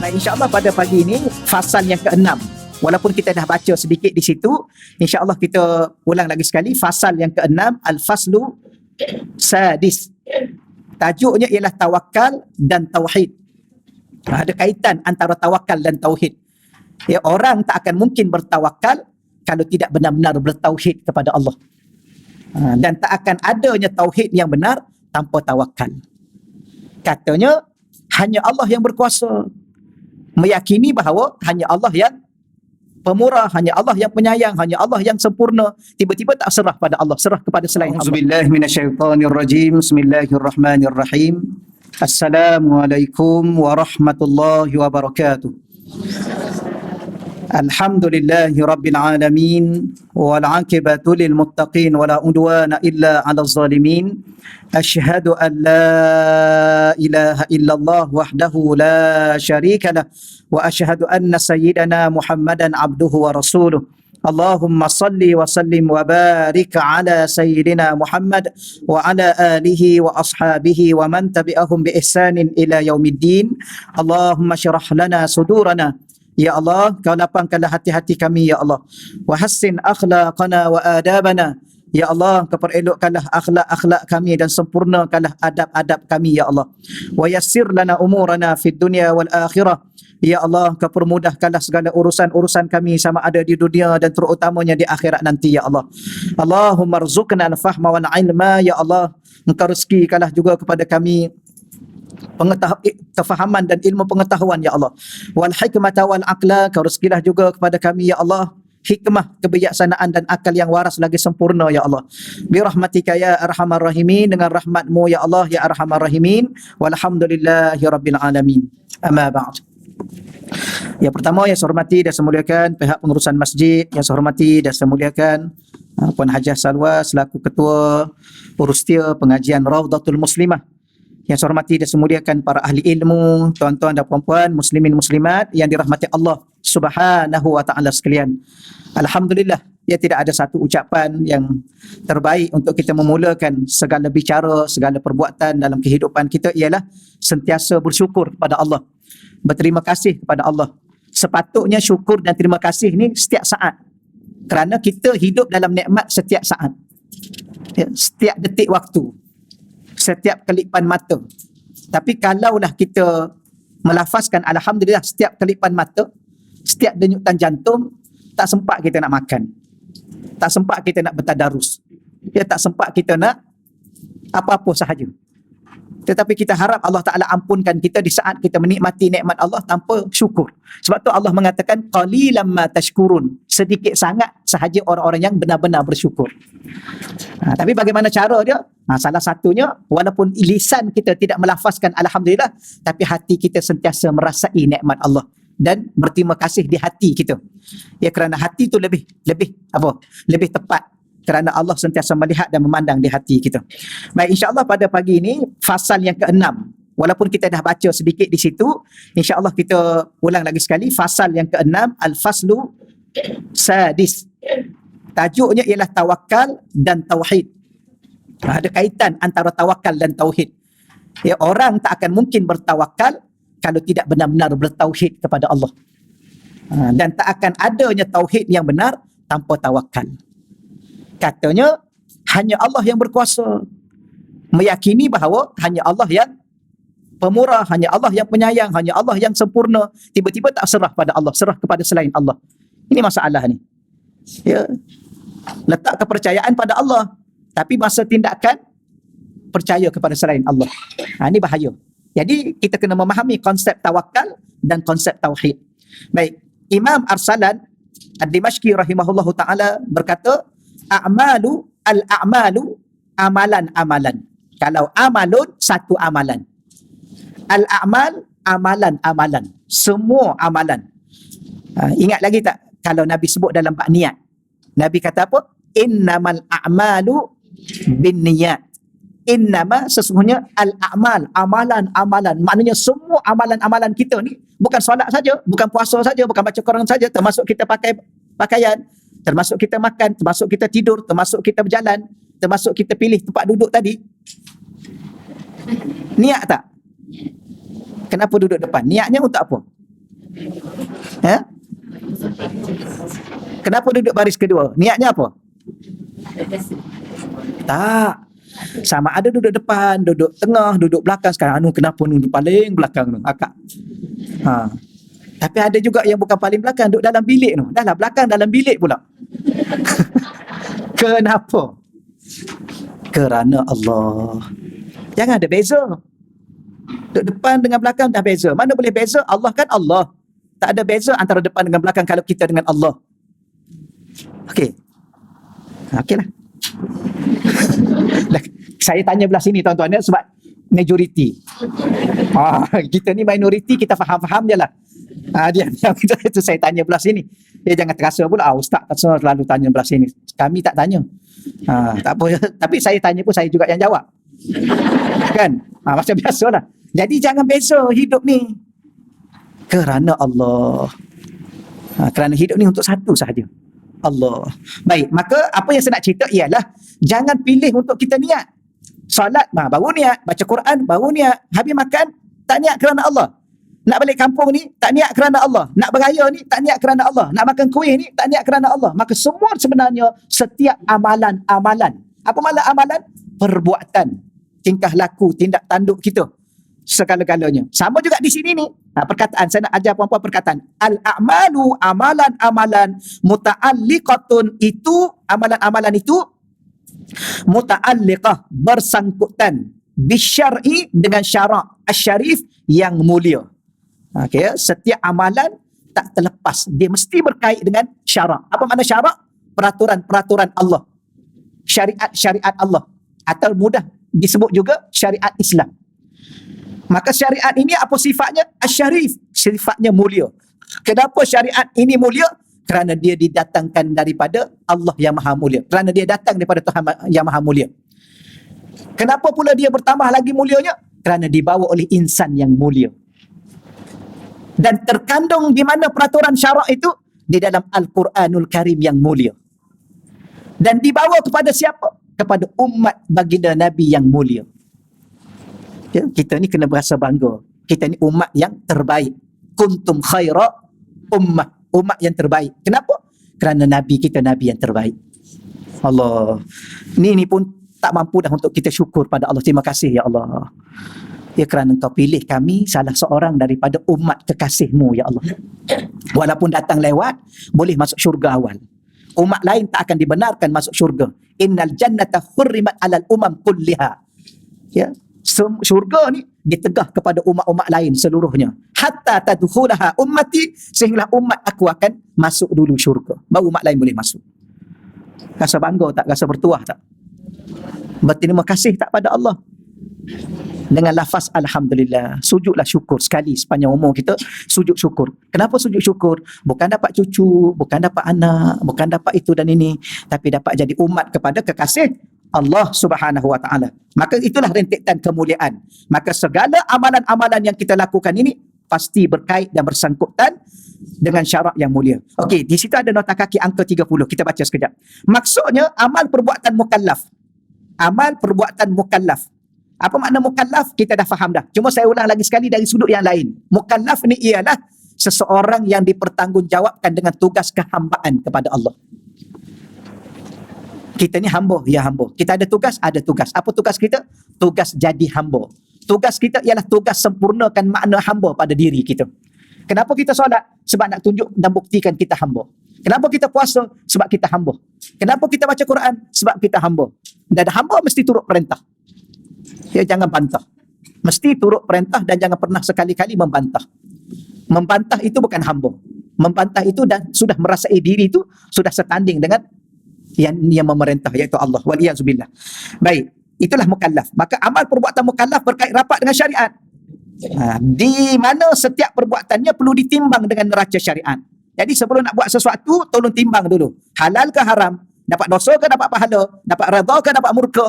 Baik, insya-Allah pada pagi ini fasal yang ke-6. Walaupun kita dah baca sedikit di situ, insya-Allah kita ulang lagi sekali fasal yang ke-6, al-faslu sadis. Tajuknya ialah tawakal dan tauhid. Ada kaitan antara tawakal dan tauhid. Ya, orang tak akan mungkin bertawakal kalau tidak benar-benar bertauhid kepada Allah. Dan tak akan adanya tauhid yang benar tanpa tawakal. Katanya hanya Allah yang berkuasa. Meyakini bahawa hanya Allah yang pemurah, hanya Allah yang penyayang, hanya Allah yang sempurna. Tiba-tiba tak serah pada Allah, serah kepada selain Allah. Auzubillahi minasyaitonirrajim. Bismillahirrahmanirrahim. Assalamualaikum warahmatullahi wabarakatuh. Alhamdulillahi rabbil alamin wal 'aqibatu lil muttaqin wala udwana illa 'alal zalimin. Asyhadu an la ilaha illallah wahdahu la syarika lah wa asyhadu anna sayyidana Muhammadan abduhu wa rasuluh. Allahumma salli wa sallim wa barik ala sayyidina Muhammad wa ala alihi wa ashabihi wa man tabi'ahum bi ihsanin ila yaumiddin. Allahumma syrah lana sudurana. Ya Allah, Kau lapangkanlah hati-hati kami, Ya Allah. Wa hassin akhlaqana wa adabana. Ya Allah, Kau perelokkanlah akhlak-akhlak kami dan sempurnakanlah adab-adab kami, Ya Allah. Wa yassir lana umurana fid dunya wal akhirah. Ya Allah, Kau permudahkanlah segala urusan-urusan kami sama ada di dunia dan terutamanya di akhirat nanti, Ya Allah. Allahumma rzuqna al-fahma wal ilma, Ya Allah. Engkau rezekikanlah juga kepada kami kefahaman dan ilmu pengetahuan, Ya Allah. Wal hikmata wal aqla, Kau rezekilah juga kepada kami, Ya Allah, hikmah, kebijaksanaan dan akal yang waras lagi sempurna, Ya Allah. Bi rahmatika ya arhamar rahimin, dengan rahmat-Mu, Ya Allah, ya arhamar rahimin. Walhamdulillahi rabbil alamin. Amma ba'd. Yang pertama yang saya hormati dan saya muliakan pihak pengurusan masjid, yang saya hormati dan saya muliakan Puan Hajah Salwa selaku ketua urustia pengajian Raudatul Muslimah. Yang saya hormati dan saya muliakan para ahli ilmu, tuan-tuan dan puan-puan, muslimin muslimat yang dirahmati Allah Subhanahu wa taala sekalian. Alhamdulillah, ya tidak ada satu ucapan yang terbaik untuk kita memulakan segala bicara, segala perbuatan dalam kehidupan kita ialah sentiasa bersyukur pada Allah. Berterima kasih kepada Allah. Sepatutnya syukur dan terima kasih ni setiap saat. Kerana kita hidup dalam nikmat setiap saat. Ya, setiap detik waktu. Setiap kelipan mata. Tapi kalaulah kita melafazkan alhamdulillah setiap kelipan mata, setiap denyutan jantung, tak sempat kita nak makan. Tak sempat kita nak bertadarus. Ya, tak sempat kita nak apa-apa sahaja. Tetapi kita harap Allah Ta'ala ampunkan kita di saat kita menikmati nikmat Allah tanpa syukur. Sebab tu Allah mengatakan qalilan ma tashkurun. Sedikit sangat sahaja orang-orang yang benar-benar bersyukur. Tapi bagaimana cara dia? Salah satunya, walaupun lisan kita tidak melafazkan alhamdulillah, tapi hati kita sentiasa merasai nikmat Allah dan berterima kasih di hati kita. Ya, kerana hati tu lebih tepat, kerana Allah sentiasa melihat dan memandang di hati kita. Baik, insya-Allah pada pagi ini fasal yang ke-6. Walaupun kita dah baca sedikit di situ, insya-Allah kita ulang lagi sekali fasal yang ke-6, al-faslu sadis. Tajuknya ialah tawakal dan tauhid. Ada kaitan antara tawakal dan tauhid. Ya, orang tak akan mungkin bertawakal kalau tidak benar-benar bertauhid kepada Allah. Dan tak akan adanya tauhid yang benar tanpa tawakal. Katanya hanya Allah yang berkuasa. Meyakini bahawa hanya Allah yang pemurah, hanya Allah yang penyayang, hanya Allah yang sempurna. Tiba-tiba tak serah pada Allah, serah kepada selain Allah. Ini masalah ni. Ya. Letak kepercayaan pada Allah, tapi masa tindakan percaya kepada selain Allah. Ini bahaya. Jadi kita kena memahami konsep tawakal dan konsep tauhid. Baik, Imam Arsalan Ad-Dimashqi rahimahullahu taala berkata, al-a'malu amalan-amalan. Kalau amalun, satu amalan. Al-a'mal, amalan-amalan. Semua amalan. Ingat lagi tak kalau Nabi sebut dalam bab niat? Nabi kata apa? Innamal a'malu bin niyat. Innama, sesungguhnya al-a'mal, amalan-amalan. Maknanya semua amalan-amalan kita ni, bukan solat saja, bukan puasa saja, bukan baca Quran saja, termasuk kita pakai pakaian, termasuk kita makan, termasuk kita tidur, termasuk kita berjalan, termasuk kita pilih tempat duduk tadi. Niat tak? Kenapa duduk depan? Niatnya untuk apa? Ya? Kenapa duduk baris kedua? Niatnya apa? Tak. Sama ada duduk depan, duduk tengah, duduk belakang. Sekarang kenapa duduk paling belakang tu? Akak. Ha. Tapi ada juga yang bukan paling belakang, duduk dalam bilik tu. Dah lah belakang dalam bilik pula. Kenapa? Kerana Allah. Jangan ada beza. Duduk depan dengan belakang dah beza. Mana boleh beza? Allah kan Allah. Tak ada beza antara depan dengan belakang kalau kita dengan Allah. Okey. Okeylah. Saya tanya belah sini tuan-tuan ya, sebab majoriti. Kita ni minoriti, kita faham-faham je lah. Dia itu saya tanya belah sini. Dia jangan terasa pula, ustaz selalu tanya belah sini. Kami tak tanya. Tak apa. Tapi saya tanya pun saya juga yang jawab. Kan? Macam biasalah. Jadi jangan beza hidup ni. Kerana Allah. Kerana hidup ni untuk satu sahaja. Allah. Baik, maka apa yang saya nak cerita ialah jangan pilih untuk kita niat. Solat baru niat, baca Quran baru niat, habis makan tak niat kerana Allah. Nak balik kampung ni tak niat kerana Allah, nak beraya ni tak niat kerana Allah, nak makan kuih ni tak niat kerana Allah. Maka semua sebenarnya setiap amalan-amalan. Apa makna amalan? Perbuatan, tingkah laku, tindak tanduk kita segala-galanya. Sama juga di sini ni. Perkataan saya nak ajar puan-puan perkataan. Al-a'malu, amalan-amalan muta'alliqatun, itu amalan-amalan itu muta'alliqah, bersangkutan bisyar'i, dengan syarak asy-syarif yang mulia. Okay, setiap amalan tak terlepas, dia mesti berkait dengan syarak. Apa makna syarak? Peraturan-peraturan Allah, syariat-syariat Allah, atau mudah disebut juga syariat Islam. Maka syariat ini apa sifatnya? Asy-syarif, sifatnya mulia. Kenapa syariat ini mulia? Kerana dia didatangkan daripada Allah yang Maha Mulia. Kerana dia datang daripada Tuhan yang Maha Mulia. Kenapa pula dia bertambah lagi mulianya? Kerana dibawa oleh insan yang mulia. Dan terkandung di mana peraturan syarak itu? Di dalam Al-Quranul Karim yang mulia. Dan dibawa kepada siapa? Kepada umat baginda Nabi yang mulia. Ya, kita ni kena berasa bangga. Kita ni umat yang terbaik. Kuntum khaira ummah. Umat yang terbaik. Kenapa? Kerana Nabi kita Nabi yang terbaik. Allah. Ni pun tak mampu dah untuk kita syukur pada Allah. Terima kasih ya Allah. Ya, kerana Engkau pilih kami salah seorang daripada umat kekasih-Mu ya Allah. Walaupun datang lewat, boleh masuk syurga awal. Umat lain tak akan dibenarkan masuk syurga. Innal jannata hurrimat alal umam kulliha. Ya. Syurga ni ditegah kepada umat-umat lain seluruhnya. Hatta tadkhulaha ummati, sehingga umat aku akan masuk dulu syurga. Baru umat lain boleh masuk. Rasa bangga tak? Rasa bertuah tak? Berterima kasih tak pada Allah? Dengan lafaz Alhamdulillah. Sujudlah syukur sekali sepanjang umur kita. Sujud syukur. Kenapa sujud syukur? Bukan dapat cucu, bukan dapat anak, bukan dapat itu dan ini, tapi dapat jadi umat kepada kekasih Allah Subhanahu wa ta'ala. Maka itulah rentetan kemuliaan. Maka segala amalan-amalan yang kita lakukan ini pasti berkait dan bersangkutan dengan syarak yang mulia. Okey, di situ ada nota kaki angka 30. Kita baca sekejap. Maksudnya amal perbuatan mukallaf. Amal perbuatan mukallaf. Apa makna mukallaf? Kita dah faham dah. Cuma saya ulang lagi sekali dari sudut yang lain. Mukallaf ni ialah seseorang yang dipertanggungjawabkan dengan tugas kehambaan kepada Allah. Kita ni hamba, ya hamba. Kita ada tugas, ada tugas. Apa tugas kita? Tugas jadi hamba. Tugas kita ialah tugas sempurnakan makna hamba pada diri kita. Kenapa kita solat? Sebab nak tunjuk dan buktikan kita hamba. Kenapa kita puasa? Sebab kita hamba. Kenapa kita baca Quran? Sebab kita hamba. Dan hamba mesti turut perintah. Ya, jangan bantah. Mesti turut perintah dan jangan pernah sekali-kali membantah. Membantah itu bukan hamba. Membantah itu dan sudah merasai diri itu sudah setanding dengan yang memerintah, iaitu Allah. Waliyazubillah. Baik, itulah mukallaf. Maka amal perbuatan mukallaf berkait rapat dengan syariat. Di mana setiap perbuatannya perlu ditimbang dengan neraca syariat. Jadi sebelum nak buat sesuatu, tolong timbang dulu. Halal ke haram? Dapat dosa ke dapat pahala? Dapat redha ke dapat murka?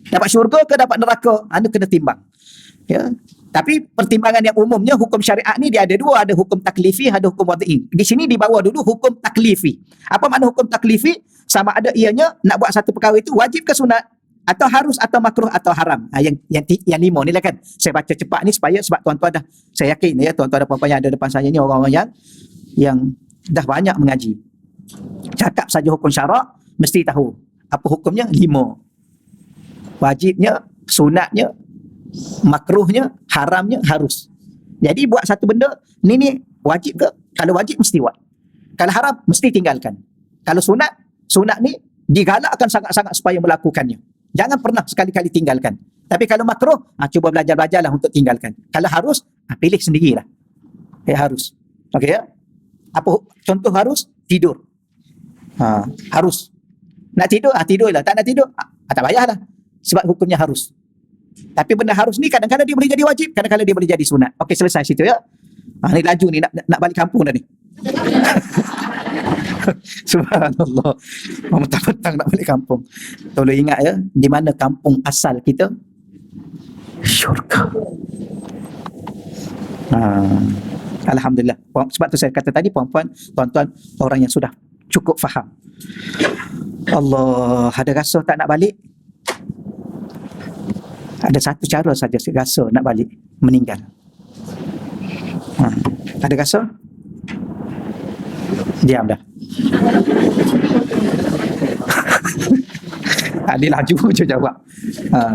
Dapat syurga ke dapat neraka? Anda kena timbang. Ya. Tapi pertimbangan yang umumnya hukum syariat ni dia ada dua, ada hukum taklifi, ada hukum wad'i. Di sini dibawa dulu hukum taklifi. Apa makna hukum taklifi? Sama ada ianya nak buat satu perkara itu wajib ke sunat, Atau harus, atau makruh, atau haram. Yang lima ni lah kan. Saya baca cepat ni supaya sebab tuan-tuan dah, saya yakin ya tuan-tuan dan puan-puan yang ada depan saya ni orang-orang yang dah banyak mengaji. Cakap saja hukum syarak mesti tahu apa hukumnya. 5. Wajibnya, sunatnya, makruhnya, haramnya, harus. Jadi buat satu benda ni wajib ke? Kalau wajib mesti buat. Kalau haram mesti tinggalkan. Kalau sunat ni digalakkan sangat-sangat supaya melakukannya. Jangan pernah sekali-kali tinggalkan. Tapi kalau makruh, cuba belajar-belajarlah untuk tinggalkan. Kalau harus, pilih sendirilah. Harus. Okey ya? Apa contoh harus? Tidur. Harus. Nak tidur? Tidurlah. Tak nak tidur? Tak payahlah. Sebab hukumnya harus. Tapi benda harus ni kadang-kadang dia boleh jadi wajib, kadang-kadang dia boleh jadi sunat. Okey, selesai situ ya. Ni laju ni nak balik kampung dah ni. Subhanallah. Mentang-mentang nak balik kampung. Tolong ingat ya, di mana kampung asal kita? Syurga. Alhamdulillah. Sebab tu saya kata tadi, puan-puan, tuan-tuan, orang yang sudah cukup faham. Allah, ada rasa tak nak balik? Ada satu cara saja saya rasa nak balik, meninggal. Ada rasa? Diam dah. Dia laju je jawab.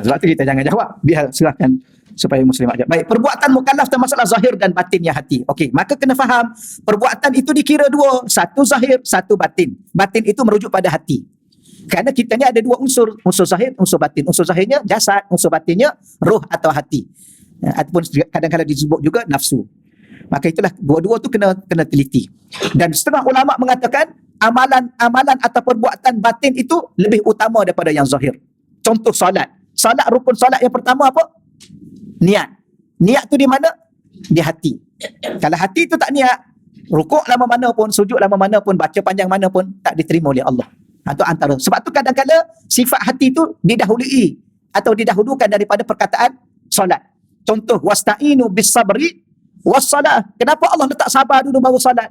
Sebab tu kita jangan jawab, biar serahkan supaya Muslim aja. Baik, perbuatan mukallaf termasuklah zahir dan batinnya hati. Okey, maka kena faham perbuatan itu dikira dua, satu zahir, satu batin. Batin itu merujuk pada hati. Kerana kita ni ada dua unsur zahir, unsur batin. Unsur zahirnya jasad, unsur batinnya roh atau hati. Ataupun kadang-kadang disebut juga nafsu. Maka itulah dua-dua tu kena teliti. Dan setengah ulama mengatakan amalan atau perbuatan batin itu lebih utama daripada yang zahir. Contoh solat. Solat, rukun solat yang pertama apa? Niat. Niat tu di mana? Di hati. Kalau hati tu tak niat, rukuk lama mana pun, sujud lama mana pun, baca panjang mana pun, tak diterima oleh Allah. Itu antara. Sebab tu kadang-kadang sifat hati tu didahului atau didahulukan daripada perkataan solat. Contoh, wasta'inu bis sabri wassalah. Kenapa Allah letak sabar dulu baru salat?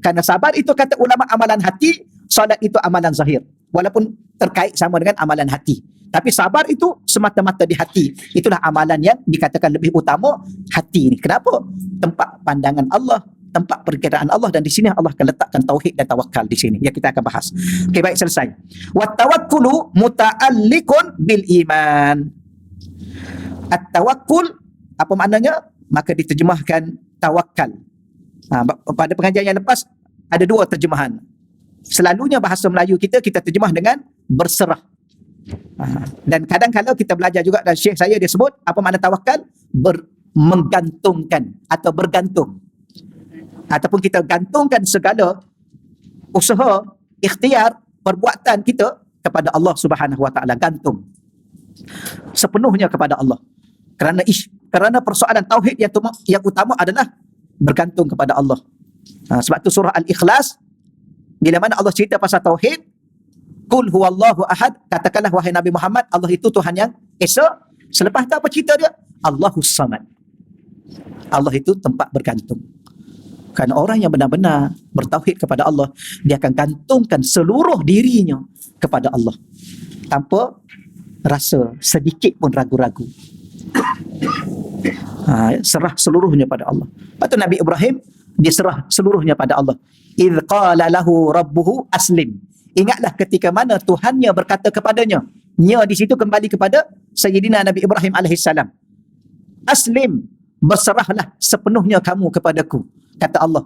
Kerana sabar itu kata ulama amalan hati, salat itu amalan zahir. Walaupun terkait sama dengan amalan hati. Tapi sabar itu semata-mata di hati. Itulah amalan yang dikatakan lebih utama, hati ni. Kenapa? Tempat pandangan Allah, tempat perkiraan Allah, dan di sini Allah akan letakkan tauhid dan tawakal di sini. Ya, kita akan bahas. Okey, baik, selesai. Wa tawakkulu muta'alliqun bil iman. At-tawakkul apa maknanya? Maka diterjemahkan tawakal. Pada pengajian yang lepas ada dua terjemahan. Selalunya bahasa Melayu kita terjemah dengan berserah. Dan kadang-kadang kita belajar juga, dan syekh saya dia sebut apa makna tawakal? Menggantungkan atau bergantung. Ataupun kita gantungkan segala usaha, ikhtiar, perbuatan kita kepada Allah Subhanahu Wa Taala. Gantung sepenuhnya kepada Allah. Kerana persoalan tauhid yang utama adalah bergantung kepada Allah. Sebab tu surah Al-Ikhlas, bila mana Allah cerita pasal tauhid, qul huwallahu ahad, katakanlah wahai Nabi Muhammad, Allah itu Tuhan yang esa. Selepas tu apa cerita dia? Allahus samad. Allah itu tempat bergantung. Kerana orang yang benar-benar bertauhid kepada Allah, dia akan gantungkan seluruh dirinya kepada Allah tanpa rasa sedikit pun ragu-ragu. Serah seluruhnya pada Allah. Lepas tu Nabi Ibrahim, dia serah seluruhnya pada Allah. Idh qala lahu rabbuhu aslim. Ingatlah ketika mana Tuhannya berkata kepadanya. Nya di situ kembali kepada Sayyidina Nabi Ibrahim alaihissalam. Aslim, berserahlah sepenuhnya kamu kepadaku, kata Allah.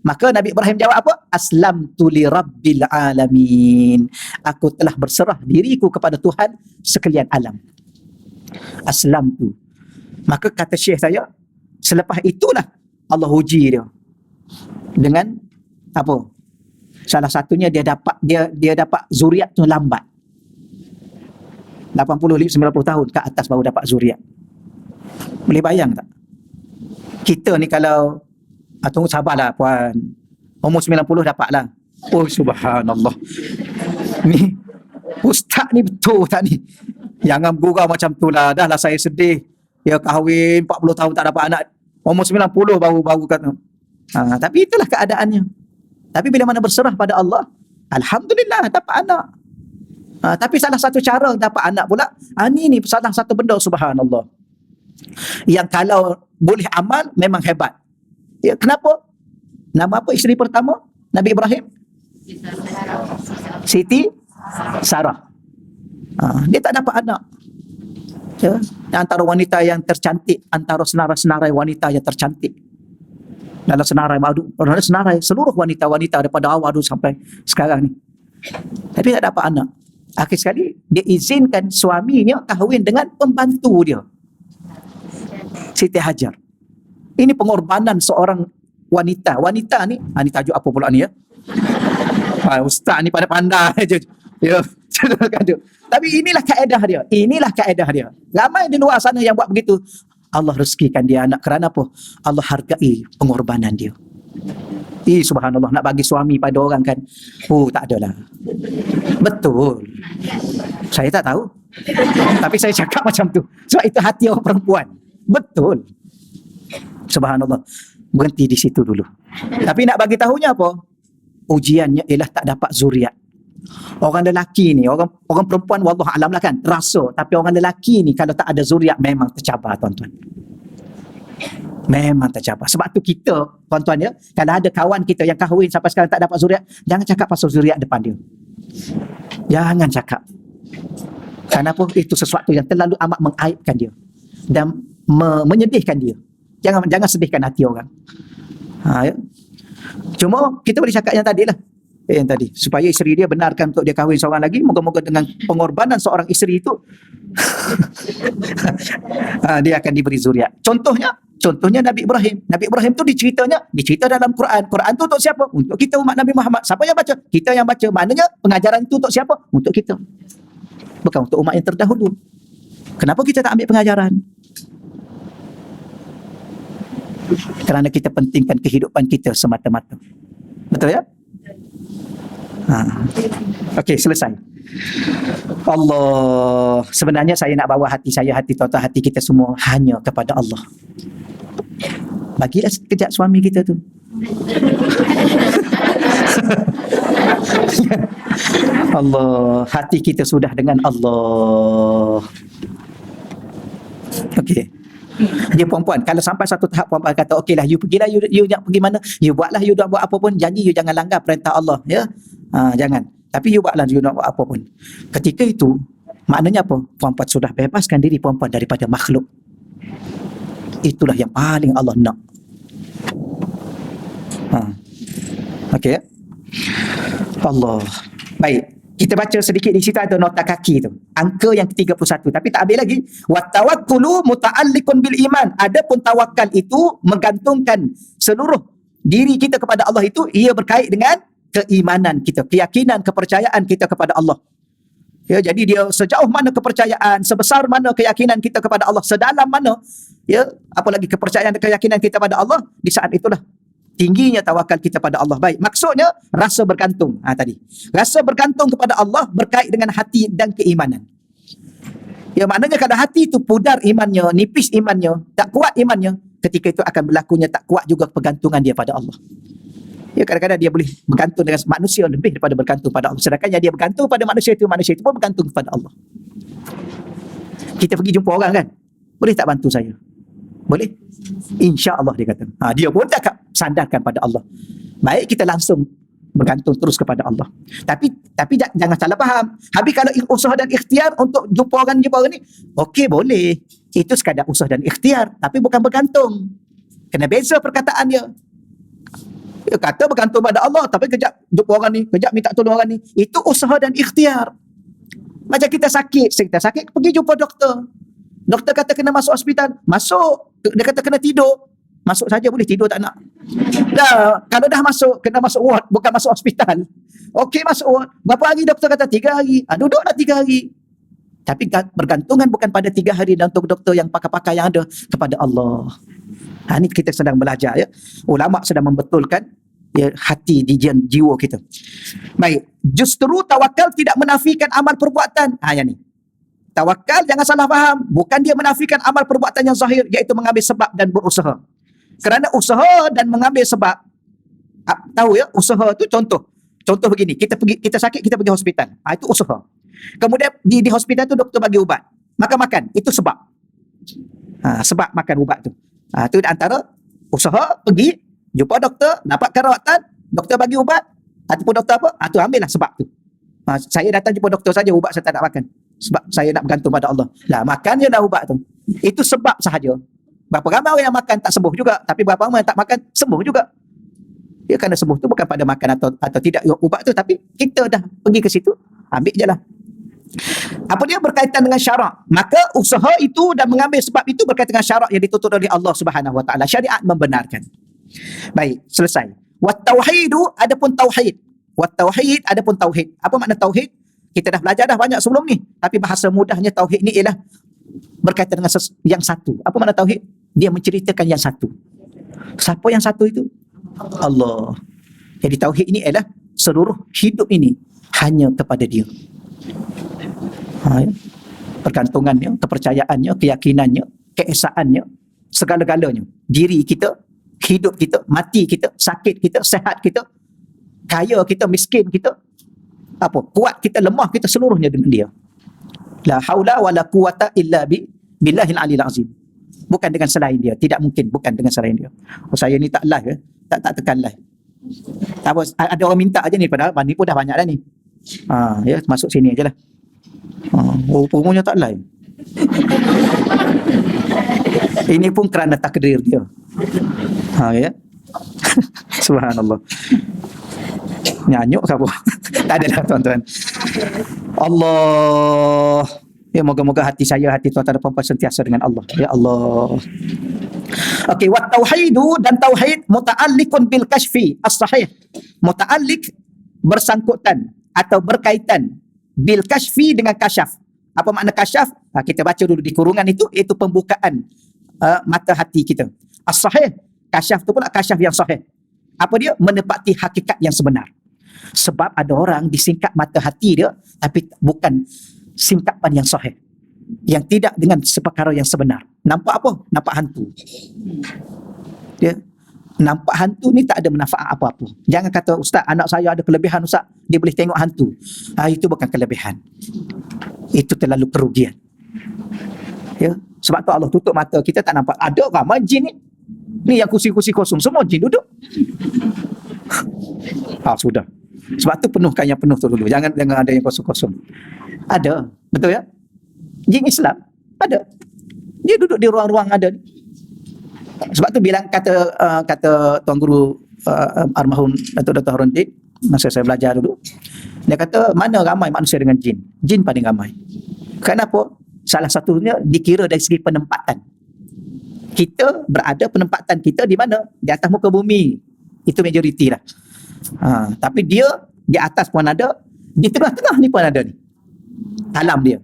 Maka Nabi Ibrahim jawab apa? Aslamtu li rabbil alamin. Aku telah berserah diriku kepada Tuhan sekalian alam. Aslamtu. Maka kata syekh saya, selepas itulah Allah uji dia dengan apa? Salah satunya dia dapat zuriat tu lambat. 80-90 tahun ke atas baru dapat zuriat. Boleh bayang tak? Kita ni kalau tunggu sabarlah puan. Umur 90 dapatlah. Oh subhanallah. Ni ustaz ni betul tak ni? Jangan gurau macam tu lah. Dah lah saya sedih. Ya kahwin 40 tahun tak dapat anak. Umur 90 baru kata. Tapi itulah keadaannya. Tapi bila mana berserah pada Allah, alhamdulillah dapat anak. Tapi salah satu cara dapat anak pula, ni salah satu benda subhanallah. Yang kalau boleh amal memang hebat. Ya, kenapa? Nama apa isteri pertama Nabi Ibrahim? Siti Sarah. Dia tak dapat anak. Ya, antara wanita yang tercantik, antara senarai-senarai wanita yang tercantik. Dalam senarai seluruh wanita-wanita daripada awal dulu sampai sekarang ni. Tapi tak dapat anak. Akhir sekali dia izinkan suaminya kahwin dengan pembantu dia, Siti Hajar. Ini pengorbanan seorang wanita. Wanita ni tajuk apa pula ni ya? Ustaz ni pandai-pandai je. Ya, tapi inilah kaedah dia. Inilah kaedah dia. Ramai di luar sana yang buat begitu. Allah rezekikan dia anak kerana apa? Allah hargai pengorbanan dia. Subhanallah, nak bagi suami pada orang kan, tak adalah. Betul. Saya tak tahu. Tapi saya cakap macam tu. Sebab itu hati orang perempuan. Betul. Subhanallah. Berhenti di situ dulu. Tapi nak bagi tahunya apa? Ujiannya ialah tak dapat zuriat. Orang lelaki ni, orang perempuan wallah alam lah kan, terasa. Tapi orang lelaki ni kalau tak ada zuriat memang tercabar tuan-tuan. Memang tercabar. Sebab tu kita, tuan-tuan ya, kalau ada kawan kita yang kahwin sampai sekarang tak dapat zuriat, jangan cakap pasal zuriat depan dia. Jangan cakap. Kenapa? Itu sesuatu yang terlalu amat mengaibkan dia dan menyedihkan dia. Jangan sedihkan hati orang. Ya. Cuma kita boleh cakap yang tadi lah. Yang tadi, supaya isteri dia benarkan untuk dia kahwin seorang lagi. Moga-moga dengan pengorbanan seorang isteri itu dia akan diberi zuriat. Contohnya Nabi Ibrahim. Nabi Ibrahim tu dicerita dalam Quran. Quran tu untuk siapa? Untuk kita umat Nabi Muhammad. Siapa yang baca? Kita yang baca. Maknanya pengajaran itu untuk siapa? Untuk kita. Bukan untuk umat yang terdahulu. Kenapa kita tak ambil pengajaran? Kerana kita pentingkan kehidupan kita semata-mata. Betul ya? Okey, selesai. Allah, sebenarnya saya nak bawa hati saya, hati tuan-tuan, hati kita semua hanya kepada Allah. Bagilah sekejap suami kita tu. Allah, hati kita sudah dengan Allah. Okey. Dia perempuan, kalau sampai satu tahap perempuan kata okeylah, you pergilah, you nak pergi mana, you buatlah, you nak buat apa pun, janji you jangan langgar perintah Allah ya. Jangan, tapi you buatlah, you nak buat apa pun. Ketika itu maknanya apa? Perempuan sudah bebaskan diri perempuan daripada makhluk. Itulah yang paling Allah nak. Okey. Allah. Baik. Kita baca sedikit di situ, ada nota kaki tu. Angka yang ke-31. Tapi tak habis lagi. Wa tawakkulu muta'alliqun bil iman. Adapun tawakal itu menggantungkan seluruh diri kita kepada Allah itu, ia berkait dengan keimanan kita, keyakinan, kepercayaan kita kepada Allah. Ya, jadi dia sejauh mana kepercayaan, sebesar mana keyakinan kita kepada Allah, sedalam mana ya, apalagi kepercayaan dan keyakinan kita pada Allah, di saat itulah tingginya tawakal kita pada Allah. Baik, maksudnya rasa bergantung. Tadi. Rasa bergantung kepada Allah berkait dengan hati dan keimanan. Ya, maknanya kalau hati itu pudar imannya, nipis imannya, tak kuat imannya, ketika itu akan berlakunya tak kuat juga pergantungan dia pada Allah. Ya, kadang-kadang dia boleh bergantung dengan manusia lebih daripada bergantung pada Allah. Sedangkan yang dia bergantung pada manusia itu pun bergantung kepada Allah. Kita pergi jumpa orang kan, boleh tak bantu saya? Boleh? InsyaAllah dia kata. Dia pun cakap sandarkan pada Allah. Baik, kita langsung bergantung terus kepada Allah. Tapi jangan salah faham. Habis kalau usaha dan ikhtiar untuk jumpa orang ni, okey boleh. Itu sekadar usaha dan ikhtiar, tapi bukan bergantung. Kena beza perkataan dia. Dia kata bergantung pada Allah, tapi kejap jumpa orang ni, kejap minta tolong orang ni. Itu usaha dan ikhtiar. Macam kita sakit, pergi jumpa doktor. Doktor kata kena masuk hospital, masuk. Dia kata kena tidur, masuk saja boleh, tidur tak nak. Kalau dah masuk, kena masuk ward, bukan masuk hospital. Okey, masuk ward. Berapa hari doktor kata? 3 hari. Duduklah 3 hari. Tapi bergantungan bukan pada 3 hari dan untuk doktor yang pakar-pakar yang ada, kepada Allah. Ini kita sedang belajar ya. Ulama sedang membetulkan ya, hati di jiwa kita. Baik, justru tawakal tidak menafikan amal perbuatan. Yang ni. Tawakal jangan salah faham, bukan dia menafikan amal perbuatan yang zahir, iaitu mengambil sebab dan berusaha. Kerana usaha dan mengambil sebab, tahu ya, usaha tu contoh begini, kita sakit, kita pergi hospital. Itu usaha. Kemudian di hospital tu doktor bagi ubat. Makan. Itu sebab. Sebab makan ubat tu. Tu antara usaha pergi jumpa doktor, dapatkan rawatan, doktor bagi ubat, ataupun doktor apa? Tu ambillah sebab tu. Saya datang jumpa doktor saja, ubat saya tak nak makan. Sebab saya nak bergantung pada Allah. Lah, makan je dah ubat tu. Itu sebab sahaja. Berapa ramai orang yang makan tak sembuh juga, tapi berapa ramai yang tak makan sembuh juga. Dia kerana sembuh tu bukan pada makan atau tidak ubat tu, tapi kita dah pergi ke situ, ambil je lah. Apa dia berkaitan dengan syarak? Maka usaha itu dan mengambil sebab itu berkaitan dengan syarak yang dituntut oleh Allah Subhanahu Wa Taala. Syariat membenarkan. Baik, selesai. Wat tauhidu adapun tauhid. Wat tauhid adapun tauhid. Apa makna tauhid? Kita dah belajar dah banyak sebelum ni, tapi bahasa mudahnya tauhid ni ialah berkaitan dengan yang satu. Apa makna tauhid? Dia menceritakan yang satu. Siapa yang satu itu? Allah. Jadi tauhid ini ialah seluruh hidup ini hanya kepada Dia. Ya. Pergantungannya, kepercayaannya, keyakinannya, keesaannya, segala-galanya. Diri kita, hidup kita, mati kita, sakit kita, sehat kita, kaya kita, miskin kita, kuat kita, lemah kita, seluruhnya dengan Dia. La haula wala quwata illa billahil aliyil azim. Bukan dengan selain Dia, tidak mungkin bukan dengan selain Dia. Saya ni tak live tak tekan live. Tak apa, ada orang minta aja ni, padahal ni pun dah banyak dah ni. Ya, masuk sini ajalah. Umumnya tak lain. Ini pun kerana takdir Dia. Ya. Subhanallah. Nyanyuk ke apa? Tak adalah tuan-tuan. Allah. Ya, moga-moga hati saya, hati tuan-tuan dan puan-puan sentiasa dengan Allah. Ya Allah. Okey, wa tauhidu dan tauhid muta'alliqun bil kashfi as-sahih. Muta'alliq bersangkutan atau berkaitan bil kashfi dengan kasyaf. Apa makna kasyaf? Kita baca dulu di kurungan itu pembukaan mata hati kita. As-sahih, kasyaf tu pula kasyaf yang sahih. Apa dia? Menepati hakikat yang sebenar. Sebab ada orang disingkap mata hati dia, tapi bukan singkapan yang sahih, yang tidak dengan seperkara yang sebenar. Nampak apa? Nampak hantu. Ya. Nampak hantu ni tak ada manfaat apa-apa. Jangan kata, Ustaz, anak saya ada kelebihan, Ustaz, dia boleh tengok hantu. Itu bukan kelebihan. Itu terlalu kerugian. Ya. Sebab tu Allah tutup mata kita, tak nampak. Ada ramai jin ni. Ni yang kursi-kursi kosong, semua jin duduk. Sudah. Sebab tu penuhkan yang penuh tu dulu. Jangan ada yang kosong-kosong. Ada. Betul ya? Jin Islam ada. Dia duduk di ruang-ruang ada. Sebab tu bilang kata Tuan Guru almarhum Datuk Dr. Harun Din, masa saya belajar dulu, dia kata mana ramai manusia dengan jin? Jin paling ramai. Kenapa? Salah satunya dikira dari segi penempatan. Kita berada, penempatan kita di mana? Di atas muka bumi. Itu majoriti lah. Tapi dia di atas pun ada, di tengah-tengah ni pun ada ni. Alam dia.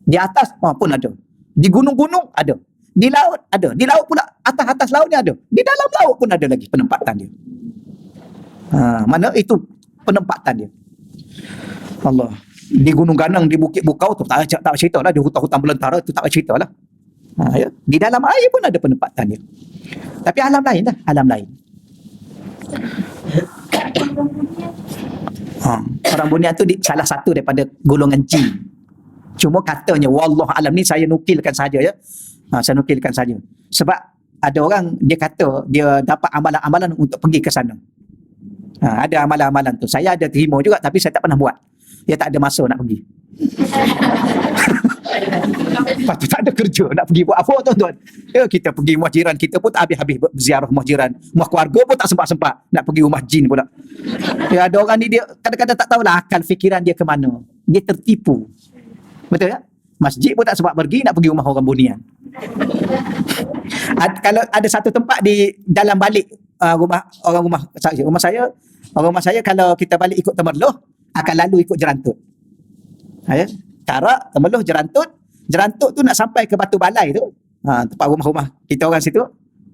Di atas pun ada. Di gunung-gunung ada. Di laut ada. Di laut pula, atas-atas lautnya ada. Di dalam laut pun ada lagi penempatan dia. Mana itu penempatan dia. Allah. Di Gunung Ganang, di Bukit Bukau tu tak cerita lah. Di hutan-hutan belantara tu tak cerita lah. Ya. Di dalam air pun ada penempatan dia. Tapi alam lain dah. Alam lain. Orang Bunian tu salah satu daripada golongan jin. Cuma katanya, wallah alam ni saya nukilkan saja ya. Saya nukilkan saja. Sebab ada orang dia kata dia dapat amalan-amalan untuk pergi ke sana. Ada amalan-amalan tu. Saya ada terima juga, tapi saya tak pernah buat. Dia tak ada masa nak pergi. Lepas tu tak ada kerja nak pergi buat apa tuan-tuan. Ya, kita pergi rumah jiran kita pun tak habis-habis berziarah rumah jiran. Rumah keluarga pun tak sempat-sempat nak pergi rumah jin pula. Ya, ada orang ni dia kadang-kadang tak tahulah akal fikiran dia ke mana. Dia tertipu. Betul ya? Masjid pun tak sempat pergi, nak pergi rumah orang Bunian. Kalau ada satu tempat di dalam balik rumah saya, kalau kita balik ikut Temerloh, akan lalu ikut Jerantut. Ya? Karak, Temerloh, Jerantut tu nak sampai ke Batu Balai tu, tempat rumah-rumah kita orang situ.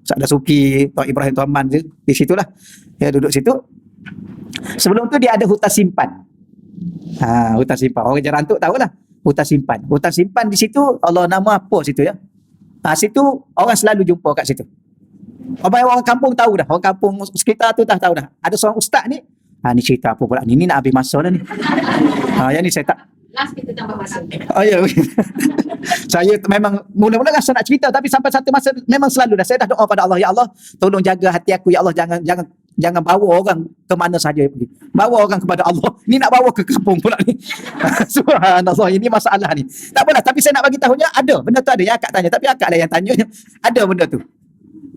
Ustaz Dasuki, Tuan Ibrahim, Tuan Man di situlah. Ya, duduk situ. Sebelum tu dia ada hutan simpan. Hutan simpan. Orang Jerantut tahulah. Hutan simpan. Hutan simpan di situ, Allah nama apa situ ya? Situ orang selalu jumpa kat situ. Orang kampung tahu dah. Orang kampung sekitar tu dah tahu dah. Ada seorang ustaz ni. Ni cerita apa pula? Ni nak habis masa dah ni. Yang ni saya tak. Last kita tambah masa. Oh ya. Saya memang mula-mula rasa nak cerita, tapi sampai satu masa memang selalu dah saya dah doa pada Allah, ya Allah tolong jaga hati aku, ya Allah, jangan bawa orang ke mana saja pergi. Bawa orang kepada Allah. Ni nak bawa ke kampung pula ni. Subhanallah, ini masalah ni. Tak apalah, tapi saya nak bagi tahunya ada. Benda tu ada yang akak tanya, tapi akak lah yang tanya. Ada benda tu.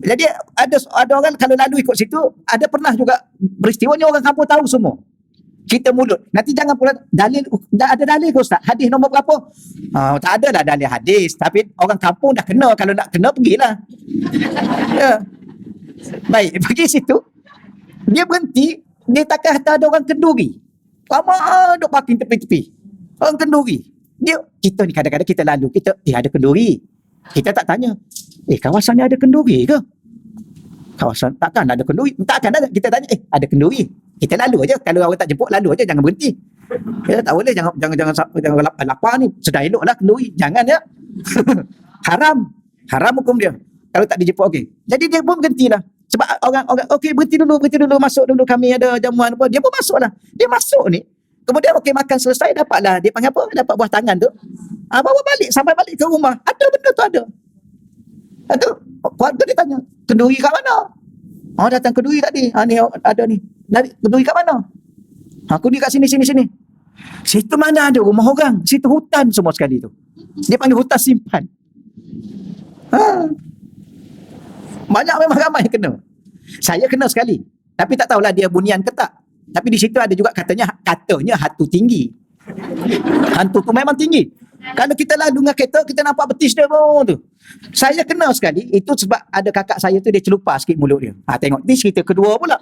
Jadi ada orang kalau lalu ikut situ, ada pernah juga peristiwanya orang kampung tahu semua. Kita mulut. Nanti jangan pula dalil, dah ada dalil ke Ustaz? Hadis nombor berapa? Tak ada lah dalil hadis. Tapi orang kampung dah kena. Kalau nak kena, pergilah. Ya. Baik, pergi situ. Dia berhenti. Dia takkan ada orang kenduri. Lama duk parking tepi-tepi. Orang kenduri. Kita ni kadang-kadang kita lalu. Ada kenduri. Kita tak tanya. Kawasan ni ada kenduri ke? Kawasan takkan ada kenduri. Takkan ada. Kita tanya, ada kenduri. Kita lalu aja. Kalau orang tak jemput, lalu aja, jangan berhenti. Ya, tak boleh, jangan lapar ni. Sudah eloklah kenduri. Jangan ya. Haram hukum dia. Kalau tak dijemput, okey. Jadi dia pun berhentilah. Sebab orang okey, berhenti dulu, masuk dulu, kami ada jamuan apa. Dia pun masuklah. Dia masuk ni. Kemudian okey, makan selesai, dapatlah dia panggil apa? Dapat buah tangan tu. Bawa balik, sampai balik ke rumah. Ada benda tu ada. Ada. Keluarga dia tanya, kenduri kat mana? Datang kenduri tadi. Ni ada ni. Kenduri kat mana? Aku ni kat sini. Situ mana ada rumah orang? Situ hutan semua sekali tu. Dia panggil hutan simpan. Banyak, memang ramai yang kena. Saya kena sekali. Tapi tak tahulah dia bunian ke tak. Tapi di situ ada juga katanya hantu tinggi. Hantu tu memang tinggi. Kalau kita lalu dengan kereta, kita nampak betis dia pun tu. Saya kena sekali. Itu sebab ada kakak saya tu, dia celupar sikit mulut dia. Tengok, ni cerita kedua pula.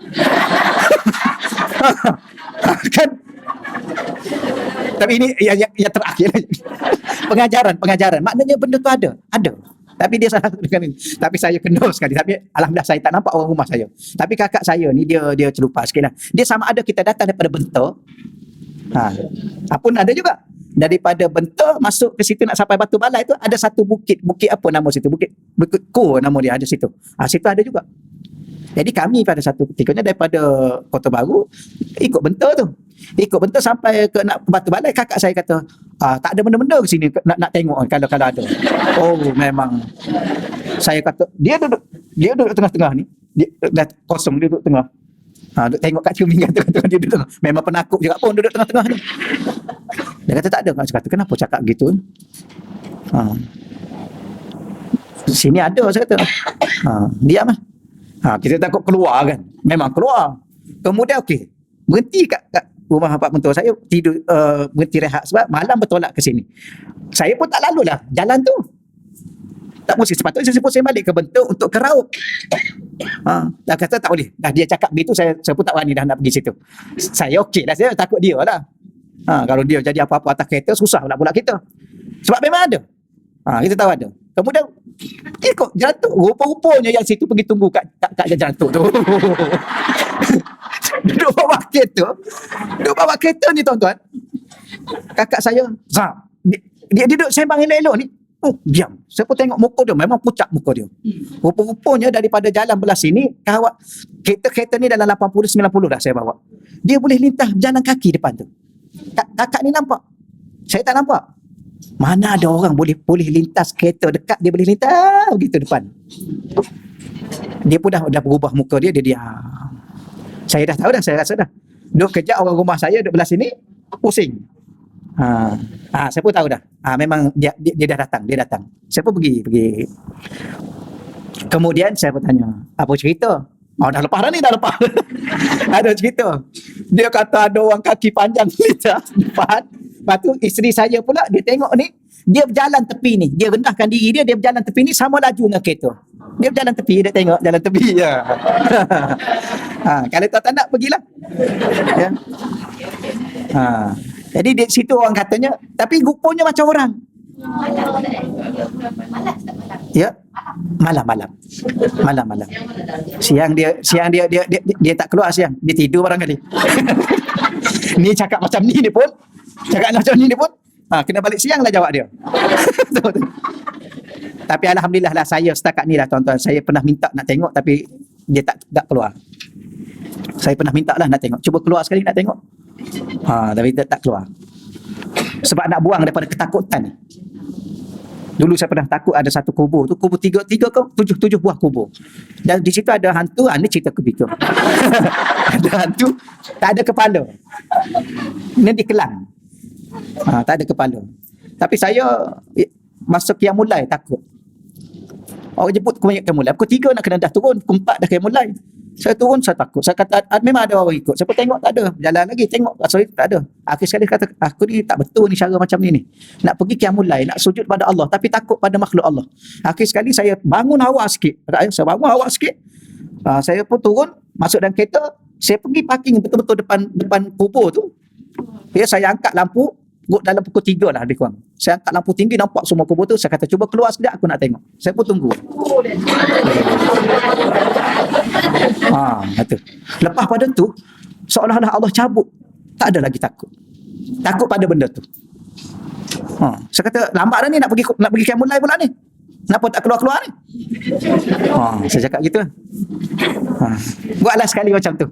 Kan? Tapi ini yang terakhir. Pengajaran. Maknanya benda tu ada. Tapi dia salah dengan ini. Tapi saya kena sekali. Tapi alhamdulillah saya tak nampak orang rumah saya. Tapi kakak saya ni dia celupar sikit lah. Dia sama ada kita datang daripada Bentor. Pun ada juga. Daripada Bentor masuk ke situ nak sampai Batu Balai tu ada satu bukit apa nama situ? Bukit Ko nama dia, ada situ. Situ ada juga. Jadi kami pada satu ketikanya daripada Kota Baru ikut Bentor tu. Ikut Bentor sampai ke Batu Balai, kakak saya kata, tak ada benda-benda ke sini nak tengok kalau ada. Oh, memang. Saya kata dia duduk tengah-tengah ni. Dia dah kosong, dia duduk tengah. Duduk tengok kat cermin tengah-tengah, dia duduk tengah. Memang penakut juga pun duduk tengah-tengah ni. Dia kata tak ada. Saya kata kenapa cakap gitu? Sini ada, saya kata. Diam lah. Kita takut keluar kan. Memang keluar. Kemudian okey, berhenti kat rumah Pak Mentua saya, tidur, berhenti rehat sebab malam bertolak ke sini. Saya pun tak lalulah jalan tu. Tak mesti, sepatutnya saya pun balik ke Bentuk untuk ke Raub. Dah kata tak boleh. Dah dia cakap begitu, saya pun tak berani dah nak pergi situ. Saya okey lah, saya takut dia lah. Kalau dia jadi apa-apa atas kereta, susah pula kita. Sebab memang ada. Kita tahu ada. Kemudian ikut jalan tu, rupa-rupanya yang situ pergi tunggu kat jalan tu. Duduk bawa kereta ni tuan-tuan. Kakak saya, dia duduk sembang elok-elok ni. Diam. Saya pun tengok muka dia, memang pucat muka dia. Rupa-rupanya daripada jalan belah sini, kereta ni dalam 80-90 dah saya bawa. Dia boleh lintas jalan kaki depan tu. Kakak ni nampak. Saya tak nampak. Mana ada orang boleh lintas kereta dekat, dia boleh lintas begitu depan. Dia pun dah berubah muka dia diam. Saya dah tahu dah, saya rasa dah. Duk kejap orang rumah saya duk belah sini, pusing. Saya pun tahu dah. Memang dia dah datang, Saya pun pergi. Kemudian saya bertanya, apa cerita? Dah lepas dah ni, dah lepas. Ada cerita. Dia kata ada orang kaki panjang depan. Lepas tu isteri saya pula, dia tengok ni, dia berjalan tepi ni. Dia rendahkan diri dia berjalan tepi ni sama laju dengan kereta. Dia berjalan tepi, dia tengok jalan tepi. Ya. Kalau tak nak, pergilah. Ya. Jadi di situ orang katanya, tapi rupanya macam orang. Ya, malam. Siang dia tak keluar siang, dia tidur barangkali. Ni cakap macam ni pun, kena balik siang lah jawab dia. Tapi alhamdulillah lah, saya setakat ni lah tuan-tuan, saya pernah minta nak tengok tapi dia tak keluar. Saya pernah minta lah nak tengok, cuba keluar sekali nak tengok. Tapi dia tak keluar. Sebab nak buang daripada ketakutan ni. Dulu saya pernah takut ada satu kubur tu, kubur tiga ke tujuh buah kubur. Dan di situ ada hantu, ni cerita kebika. Ada hantu, tak ada kepala. Ini di Kelang. Tak ada kepala. Tapi saya masa Qiyamul Lail takut. Orang jemput Qiyamul Lail. Pukul 3 nak kena dah turun, pukul 4 dah Qiyamul Lail. Saya turun, saya takut. Saya kata, memang ada orang ikut. Saya pun tengok, tak ada. Jalan lagi, tengok. Sorry, tak ada. Akhir sekali kata, aku ni tak betul ni cara macam ni. Nak pergi Qiyamul Lail, nak sujud pada Allah, tapi takut pada makhluk Allah. Akhir sekali saya bangun awal sikit. Saya bangun awal sikit. Saya pun turun, masuk dalam kereta. Saya pergi parking betul-betul depan kubur tu. Saya angkat lampu, dalam pukul 3 lah lebih kurang. Saya angkat lampu tinggi, nampak semua kubur tu. Saya kata, cuba keluar sekejap, aku nak tengok. Saya pun tunggu. Kata. Lepas pada tu, seolah-olah Allah cabut. Tak ada lagi takut. Takut pada benda tu. Saya kata, lambat dah ni nak pergi Qiyamul Lail pula ni. Kenapa tak keluar-keluar ni? Saya cakap gitu. Buatlah sekali macam tu.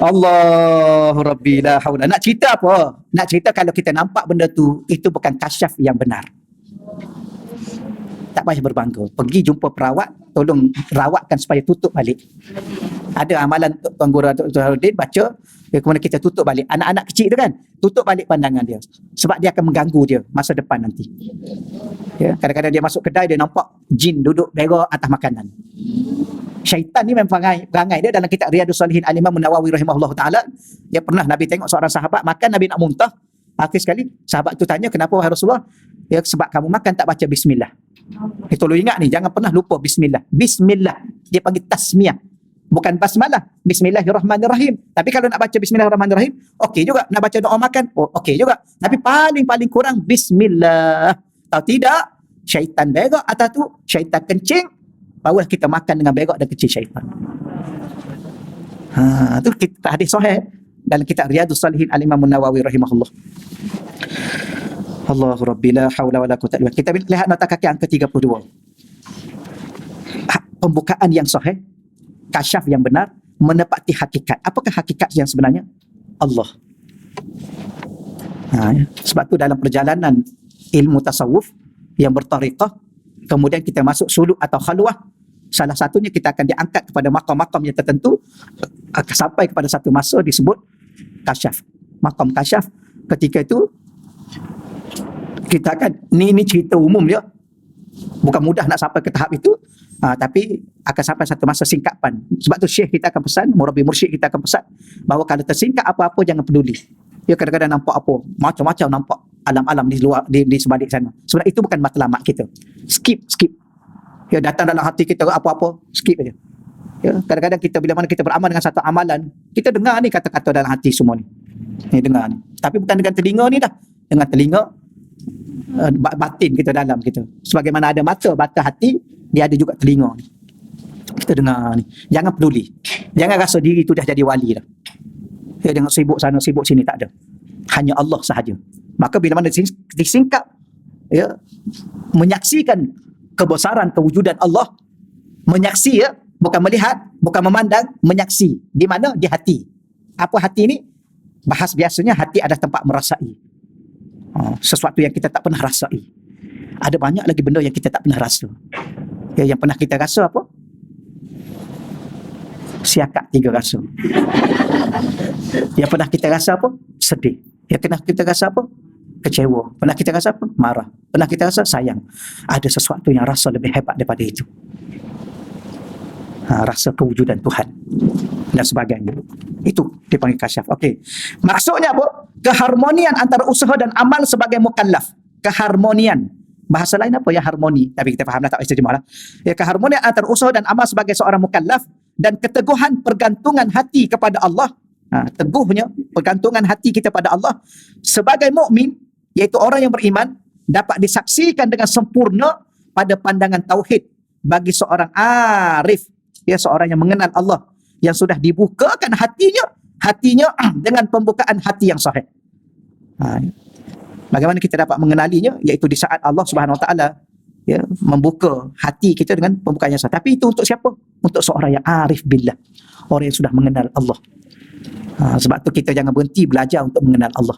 Allahu Rabbi la haula. Nak cerita apa? Nak cerita kalau kita nampak benda tu, itu bukan kasyaf yang benar. Tak payah berbangga. Pergi jumpa perawat, tolong rawatkan supaya tutup balik. Ada amalan Tuan Guru Harudin baca, kemudian kita tutup balik. Anak-anak kecil tu kan, tutup balik pandangan dia. Sebab dia akan mengganggu dia masa depan nanti. Kadang-kadang dia masuk kedai, dia nampak jin duduk berak atas makanan. Syaitan ni memang perangai dia. Dalam kitab Riyadhus Salihin Al-Imam Nawawi rahimahullah ta'ala, dia pernah Nabi tengok seorang sahabat makan, Nabi nak muntah. Akhir sekali sahabat tu tanya, kenapa wahai Rasulullah? Sebab kamu makan tak baca bismillah. Tolong ingat ni, jangan pernah lupa bismillah. Bismillah, dia panggil tasmiyah, bukan basmalah. Bismillahirrahmanirrahim. Tapi kalau nak baca bismillahirrahmanirrahim, okey juga. Nak baca doa makan, okey juga. Tapi paling kurang bismillah. Tahu tidak, syaitan berak atas tu, syaitan kencing, barulah kita makan dengan berak dan kecil syaitan. Tu kita hadis sahih dalam kitab Riyadhus Salihin Al-Imam Nawawi rahimahullah. Allahu Rabbi la haula wala quwwata illa billah. Kita lihat nota kaki angka 32. Pembukaan yang sahih, kasyaf yang benar, menepati hakikat. Apakah hakikat yang sebenarnya? Allah. Sebab tu dalam perjalanan ilmu tasawuf yang bertariqah, kemudian kita masuk suluk atau khalwah, salah satunya kita akan diangkat kepada makam-makam yang tertentu, sampai kepada satu masa disebut kasyaf. Makam kasyaf. Ketika itu kita akan, ni cerita umum dia, bukan mudah nak sampai ke tahap itu, tapi akan sampai satu masa singkapan. Sebab tu syekh kita akan pesan, murabbi mursyid kita akan pesan bahawa kalau tersingkap apa-apa jangan peduli. Dia kadang-kadang nampak apa, macam-macam nampak alam-alam di luar, di sebalik sana. Sebenarnya itu bukan matlamat kita. Skip. Datang dalam hati kita apa-apa, skip aja. Kadang-kadang kita, bila mana kita beramal dengan satu amalan, kita dengar ni kata-kata dalam hati semua ni. Dengar ni. Tapi bukan dengan telinga ni dah. Dengan telinga batin kita dalam kita. Sebagaimana ada mata hati, dia ada juga telinga ni. Kita dengar ni. Jangan peduli. Jangan rasa diri tu dah jadi wali dah. Jangan sibuk sana, sibuk sini, tak ada. Hanya Allah sahaja. Maka bila mana disingkap, menyaksikan kebesaran kewujudan Allah, menyaksi, bukan melihat, bukan memandang, menyaksi. Di mana? Di hati. Apa hati ni? Bahas biasanya hati adalah tempat merasai sesuatu yang kita tak pernah rasai. Ada banyak lagi benda yang kita tak pernah rasa. Yang pernah kita rasa apa? Siakak 3 rasa. Yang pernah kita rasa apa? Sedih. Yang pernah kita rasa apa? Kecewa. Pernah kita rasa apa? Marah. Pernah kita rasa sayang. Ada sesuatu yang rasa lebih hebat daripada itu. Rasa kewujudan Tuhan dan sebagainya. Itu dipanggil kasyaf. Okey. Maksudnya apa? Keharmonian antara usaha dan amal sebagai mukallaf. Keharmonian. Bahasa lain apa ya harmoni? Tapi kita fahamlah, tak payah terjemahlah. Keharmonian antara usaha dan amal sebagai seorang mukallaf dan keteguhan pergantungan hati kepada Allah. Teguhnya pergantungan hati kita pada Allah sebagai mukmin, iaitu orang yang beriman, dapat disaksikan dengan sempurna pada pandangan tauhid bagi seorang arif, seorang yang mengenal Allah, yang sudah dibukakan hatinya dengan pembukaan hati yang sahih. Bagaimana kita dapat mengenalinya? Iaitu di saat Allah Subhanahu Wa Taala membuka hati kita dengan pembukaan yang sahih. Tapi itu untuk siapa? Untuk seorang yang arif billah, orang yang sudah mengenal Allah. Sebab tu kita jangan berhenti belajar untuk mengenal Allah.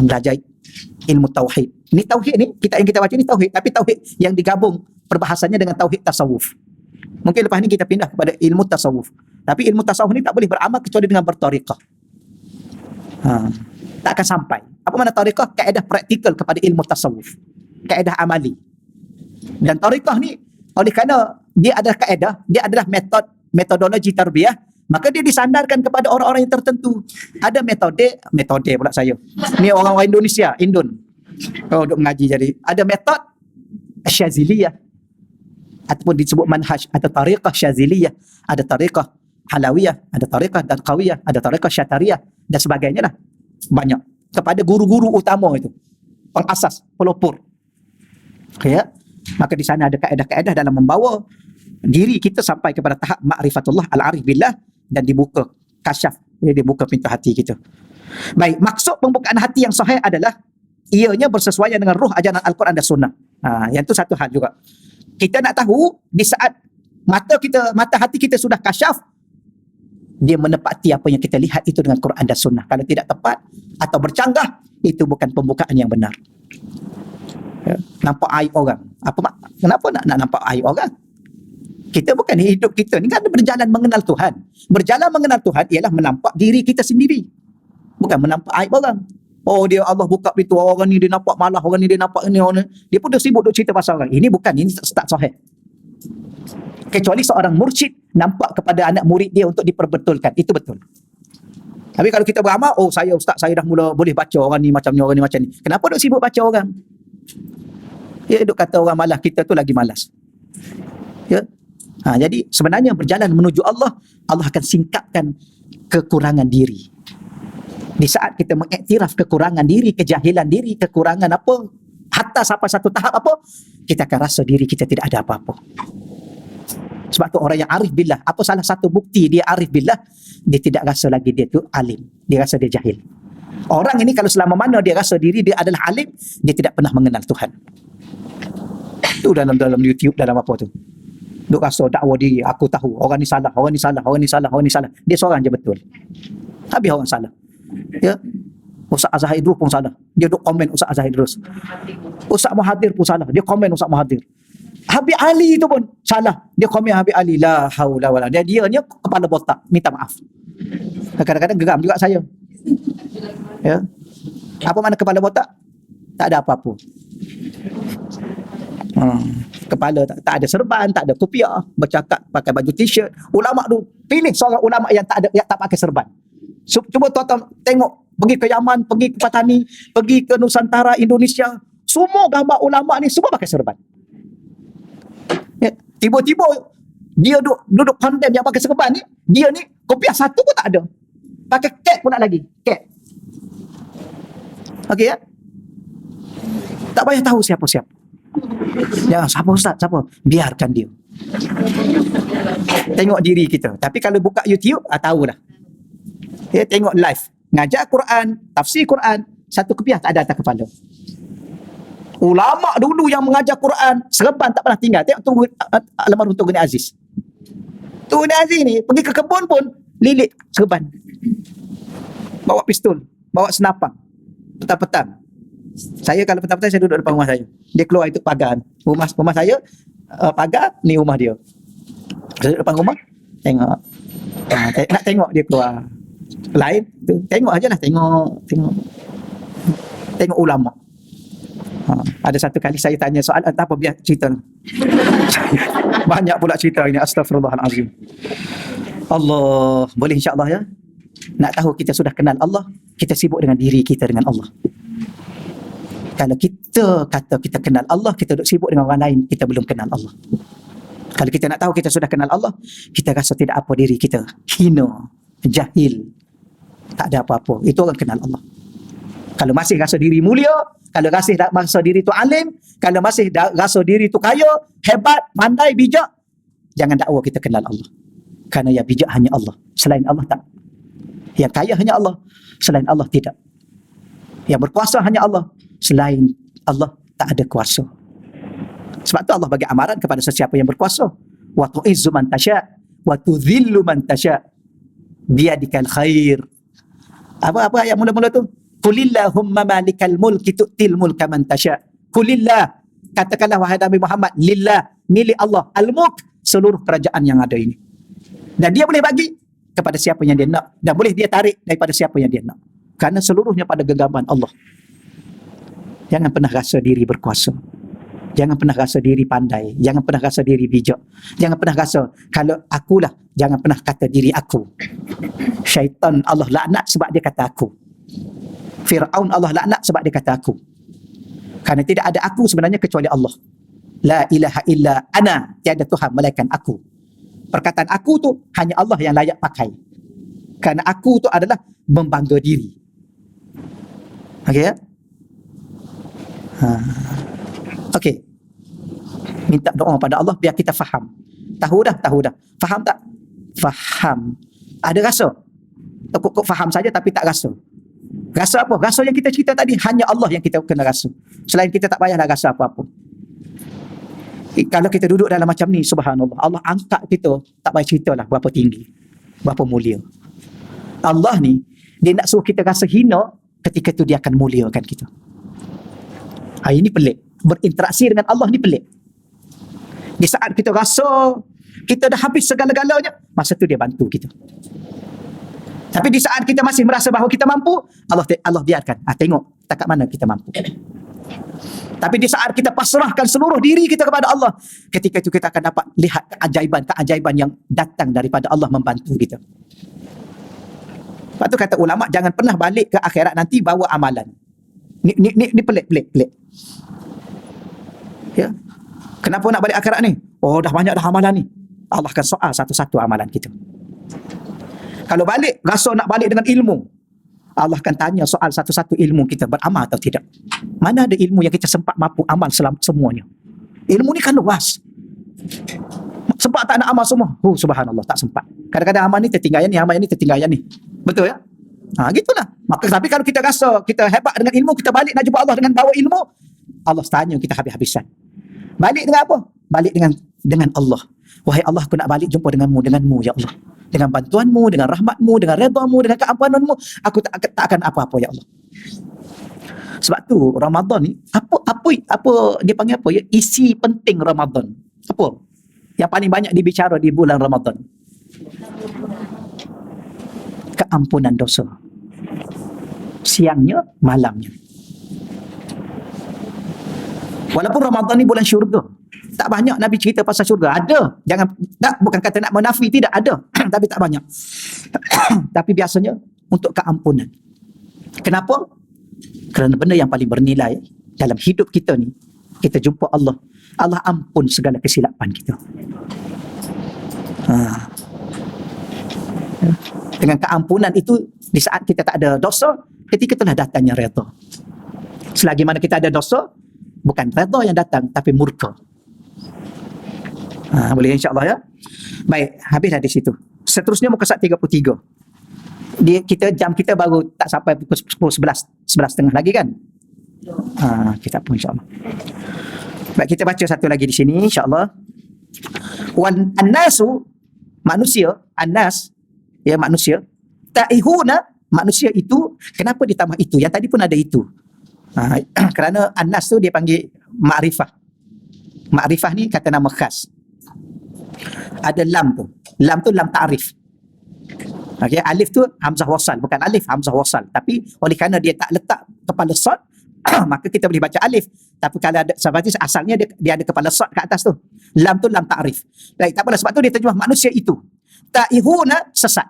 Belajar ilmu tauhid. Ni tauhid ni, yang kita baca ni tauhid, tapi tauhid yang digabung perbahasannya dengan tauhid tasawuf. Mungkin lepas ni kita pindah kepada ilmu tasawuf. Tapi ilmu tasawuf ni tak boleh beramal kecuali dengan bertariqah. Tak akan sampai. Apa makna tariqah? Kaedah praktikal kepada ilmu tasawuf. Kaedah amali. Dan tariqah ni, oleh kerana dia adalah kaedah, dia adalah metodologi tarbiyah, maka dia disandarkan kepada orang-orang yang tertentu. Ada metode pula saya. Ni orang-orang Indonesia, Indon. Duk mengaji jadi. Ada metod Syaziliyah, ataupun disebut manhaj atau tariqah Syaziliyah, ada tariqah Halawiyah, ada tariqah Darqawiyah, ada tariqah Syatariyah dan sebagainya lah. Banyak. Kepada guru-guru utama itu. Pengasas, pelopor. Ya. Maka di sana ada kaedah-kaedah dalam membawa diri kita sampai kepada tahap ma'rifatullah al-arif billah dan dibuka kasyaf, dibuka pintu hati kita. Baik, maksud pembukaan hati yang sahih adalah ianya bersesuaian dengan ruh ajaran Al-Quran dan Sunnah. Yang itu satu hal juga. Kita nak tahu di saat mata hati kita sudah kasyaf, dia menepati apa yang kita lihat itu dengan Quran dan Sunnah. Kalau tidak tepat atau bercanggah, itu bukan pembukaan yang benar. Ya, nampak aib orang. Kenapa nak nampak aib orang? Kita bukan hidup kita ni kan berjalan mengenal Tuhan. Berjalan mengenal Tuhan ialah menampak diri kita sendiri. Bukan menampak aib orang. Oh, dia Allah buka pintu, orang ni dia nampak malah, orang ni dia nampak ini, orang ni. Dia pun dah sibuk duk cerita pasal orang. Ini bukan, ini tak sahih. Kecuali seorang mursyid nampak kepada anak murid dia untuk diperbetulkan. Itu betul. Tapi kalau kita beramal, oh saya ustaz, saya dah mula boleh baca orang ni macam ni, orang ni macam ni. Kenapa duk sibuk baca orang? Dia duk kata orang malas, kita tu lagi malas. Ya. Jadi sebenarnya berjalan menuju Allah, Allah akan singkapkan kekurangan diri. Di saat kita mengiktiraf kekurangan diri, kejahilan diri, kekurangan apa, hatta sampai satu tahap apa, kita akan rasa diri kita tidak ada apa-apa. Sebab tu orang yang arif billah, apa salah satu bukti dia arif billah, dia tidak rasa lagi dia tu alim, dia rasa dia jahil. Orang ini kalau selama mana dia rasa diri dia adalah alim, dia tidak pernah mengenal Tuhan. Itu dalam YouTube, dalam apa tu, duk rasa dakwah diri, aku tahu orang ni salah, orang ni salah, orang ni salah, orang ni salah, dia seorang je betul, habis orang salah. Ya, Ustaz Azhar Idrus pun salah, dia duk komen Ustaz Azhar Idrus. Ustaz Mahathir pun salah, dia komen Ustaz Mahathir. Habib Ali itu pun salah, dia komen Habib Ali. La haula wala. Dia ni kepala botak, minta maaf. Kadang-kadang geram juga saya. Ya. Apa makna kepala botak? Tak ada apa-apa. Kepala tak ada serban, tak ada kopiah, bercakap pakai baju t-shirt. Ulama tu pilih seorang ulama yang tak pakai serban. Cuba tuan-tuan tengok, pergi ke Yaman, pergi ke Patani, pergi ke Nusantara, Indonesia, semua gambar ulama ni semua pakai serban. Ya, tiba-tiba dia duduk condemn yang pakai serban ni, dia ni kopiah satu pun tak ada. Pakai cap pula lagi, cap. Okey ya? Tak payah tahu siapa-siapa. Ya, siapa ustaz, siapa? Biarkan dia. Tengok diri kita. Tapi kalau buka YouTube, tahulah. Ya, tengok live. Ngajar Quran, tafsir Quran, satu kopiah tak ada atas kepala. Ulama dulu yang mengajar Quran, serban tak pernah tinggal. Tengok almarhum Tun Gani Aziz. Tun Gani Aziz ni pergi ke kebun pun lilit serban. Bawa pistol, bawa senapang. Petang-petang. Saya kalau petang-petang saya duduk depan rumah saya. Dia keluar itu pagar. Rumah saya pagar, ni rumah dia. Saya duduk depan rumah, tengok. Nak tengok dia keluar. Lain tu, tengok ajalah, tengok ulama. Ada satu kali saya tanya soal, tak apa, biar cerita. Banyak pula cerita ini, astagfirullahalazim. Allah, boleh insya-Allah ya. Nak tahu kita sudah kenal Allah, kita sibuk dengan diri kita dengan Allah. Kalau kita kata kita kenal Allah, kita duduk sibuk dengan orang lain, kita belum kenal Allah. Kalau kita nak tahu kita sudah kenal Allah, kita rasa tidak apa diri kita, hina, jahil, tak ada apa-apa. Itu orang kenal Allah. Kalau masih rasa diri mulia, kalau masih rasa diri tu alim, kalau masih rasa diri tu kaya, hebat, pandai, bijak, jangan dakwa kita kenal Allah. Kerana yang bijak hanya Allah, selain Allah tak. Yang kaya hanya Allah, selain Allah tidak. Yang berkuasa hanya Allah, selain Allah tak ada kuasa. Sebab tu Allah bagi amaran kepada sesiapa yang berkuasa. Wa tu'izzu man tasya' wa tudhillu man tasya'. biyadikal khair. Apa ayat mula-mula tu? Qulillahumma malikal mulki tu'til mulka man tasha. Qulillah, katakanlah wahai Nabi Muhammad, lillah, milik Allah, al-mulk, seluruh kerajaan yang ada ini. Dan dia boleh bagi kepada siapa yang dia nak, dan boleh dia tarik daripada siapa yang dia nak. Kerana seluruhnya pada genggaman Allah. Jangan pernah rasa diri berkuasa. Jangan pernah rasa diri pandai. Jangan pernah rasa diri bijak. Jangan pernah rasa kalau akulah. Jangan pernah kata diri aku. Syaitan Allah laknat sebab dia kata aku. Fir'aun Allah laknat sebab dia kata aku. Kerana tidak ada aku sebenarnya kecuali Allah. La ilaha illa ana. Tiada Tuhan melainkan aku. Perkataan aku tu hanya Allah yang layak pakai. Kerana aku tu adalah membangga diri. Okey ya? Okey. Minta doa pada Allah biar kita faham. Tahu dah. Faham tak? Faham. Ada rasa? Kok faham saja tapi tak rasa. Rasa apa? Rasa yang kita cerita tadi hanya Allah yang kita kena rasa. Selain kita tak payahlah rasa apa-apa. Kalau kita duduk dalam macam ni, subhanallah, Allah angkat kita, tak payah ceritalah berapa tinggi, berapa mulia. Allah ni, dia nak suruh kita rasa hina, ketika tu dia akan muliakan kita. Ini pelik. Berinteraksi dengan Allah ni pelik. Di saat kita rasa kita dah habis segala-galanya, masa tu dia bantu kita. Tapi di saat kita masih merasa bahawa kita mampu, Allah biarkan. Tengok takat mana kita mampu. Tapi di saat kita pasrahkan seluruh diri kita kepada Allah, ketika itu kita akan dapat lihat keajaiban yang datang daripada Allah membantu kita. Lepas tu kata ulama, jangan pernah balik ke akhirat nanti bawa amalan. Ni pelik. Ya. Kenapa nak balik akhirat ni? Dah banyak dah amalan ni. Allah akan soal satu-satu amalan kita. Kalau balik, rasa nak balik dengan ilmu, Allah akan tanya soal satu-satu ilmu kita beramal atau tidak. Mana ada ilmu yang kita sempat mampu amal semuanya? Ilmu ni kan luas. Sempat tak nak amal semua? Subhanallah, tak sempat. Kadang-kadang amal ni tertinggal ni, amal ni tertinggal ni. Betul ya? Gitulah. Maka tapi kalau kita rasa kita hebat dengan ilmu, kita balik nak jumpa Allah dengan bawa ilmu, Allah tanya kita habis-habisan. Balik dengan apa? Balik dengan Allah. Wahai Allah, aku nak balik jumpa denganmu ya Allah. Dengan bantuanmu, dengan rahmatmu, dengan redamu, dengan keampunanmu, aku tak akan apa-apa ya Allah. Sebab tu Ramadan ni, apa dia panggil apa ya? Isi penting Ramadan. Apa? Yang paling banyak dibicara di bulan Ramadan. Keampunan dosa. Siangnya, malamnya. Walaupun Ramadan ni bulan syurga, tak banyak Nabi cerita pasal syurga. Ada. Bukan kata nak menafi, tidak ada. Tapi tak banyak. Tapi biasanya untuk keampunan. Kenapa? Kerana benda yang paling bernilai dalam hidup kita ni, kita jumpa Allah. Allah ampun segala kesilapan kita. Dengan keampunan itu, di saat kita tak ada dosa, ketika itulah datangnya redha. Selagi mana kita ada dosa, bukan redha yang datang, tapi murka. Boleh insya-Allah ya. Baik, habis dah di situ. Seterusnya muka surat 33. Jam kita baru tak sampai pukul 11:30 lagi kan? Kita pun insya-Allah. Baik, kita baca satu lagi di sini insya-Allah. Wan annasu, manusia, annas ya manusia, taihuna, manusia itu, kenapa ditambah itu? Yang tadi pun ada itu. Kerana annas tu dia panggil ma'rifah. Ma'rifah ni kata nama khas. Ada lam tu. Lam tu lam ta'rif. Okey, alif tu hamzah wasal, bukan alif hamzah wasal. Tapi oleh kerana dia tak letak kepala sad, maka kita boleh baca alif. Tapi kalau ada seperti asalnya dia ada kepala sad kat atas tu. Lam tu lam ta'rif. Baik, tak apalah, sebab tu dia terjemah manusia itu. Ta'ihuna, sesat.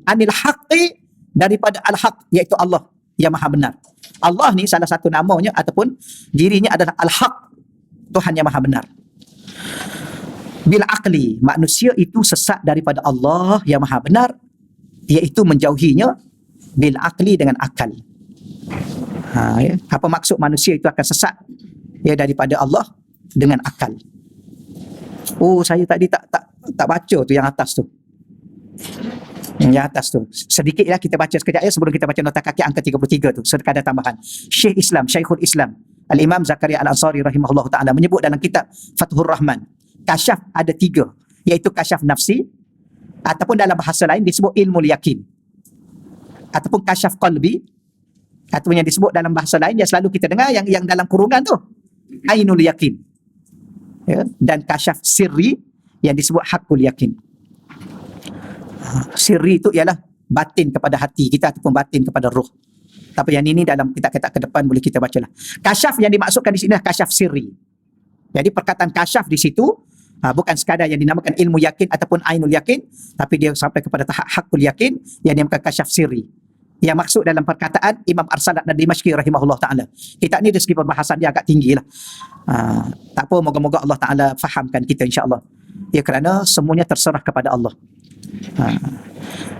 Anil haqqi, daripada al-haq, iaitu Allah yang maha benar. Allah ni salah satu namanya ataupun dirinya adalah al-haq, Tuhan yang maha benar. Bil aqli, manusia itu sesat daripada Allah yang maha benar, iaitu menjauhinya bil aqli, dengan akal. Ya. Apa maksud manusia itu akan sesat ya daripada Allah? Dengan akal. Saya tadi tak baca tu yang atas tu. Yang atas tu. Sedikitlah kita baca sekejap ya sebelum kita baca nota kaki angka 33 tu. Sekadar tambahan. Syekhul Islam Al-Imam Zakaria Al-Ansari rahimahullah ta'ala menyebut dalam kitab Fathur Rahman, kasyaf ada 3, iaitu kasyaf nafsi, Ataupun dalam bahasa lain disebut ilmu yakin. Ataupun kasyaf qalbi. Ataupun yang disebut dalam bahasa lain yang selalu kita dengar yang dalam kurungan tu. Ainul yakin. Ya, dan kasyaf sirri yang disebut hakul yakin. Sirri itu ialah batin kepada hati kita ataupun batin kepada roh. Tapi yang ini dalam kitab-kitab ke depan boleh kita bacalah. Kasyaf yang dimaksudkan di sini adalah kasyaf sirri. Jadi perkataan kasyaf di situ bukan sekadar yang dinamakan ilmu yakin ataupun ainul yakin, tapi dia sampai kepada tahap hakul yakin yang dinamakan kasyaf sirri. Yang maksud dalam perkataan Imam Arsalat Dimashqi rahimahullah ta'ala. Kitab ni dari segi perbahasan dia agak tinggi lah. Tak apa, moga-moga Allah Ta'ala fahamkan kita insyaAllah. Ya, kerana semuanya terserah kepada Allah.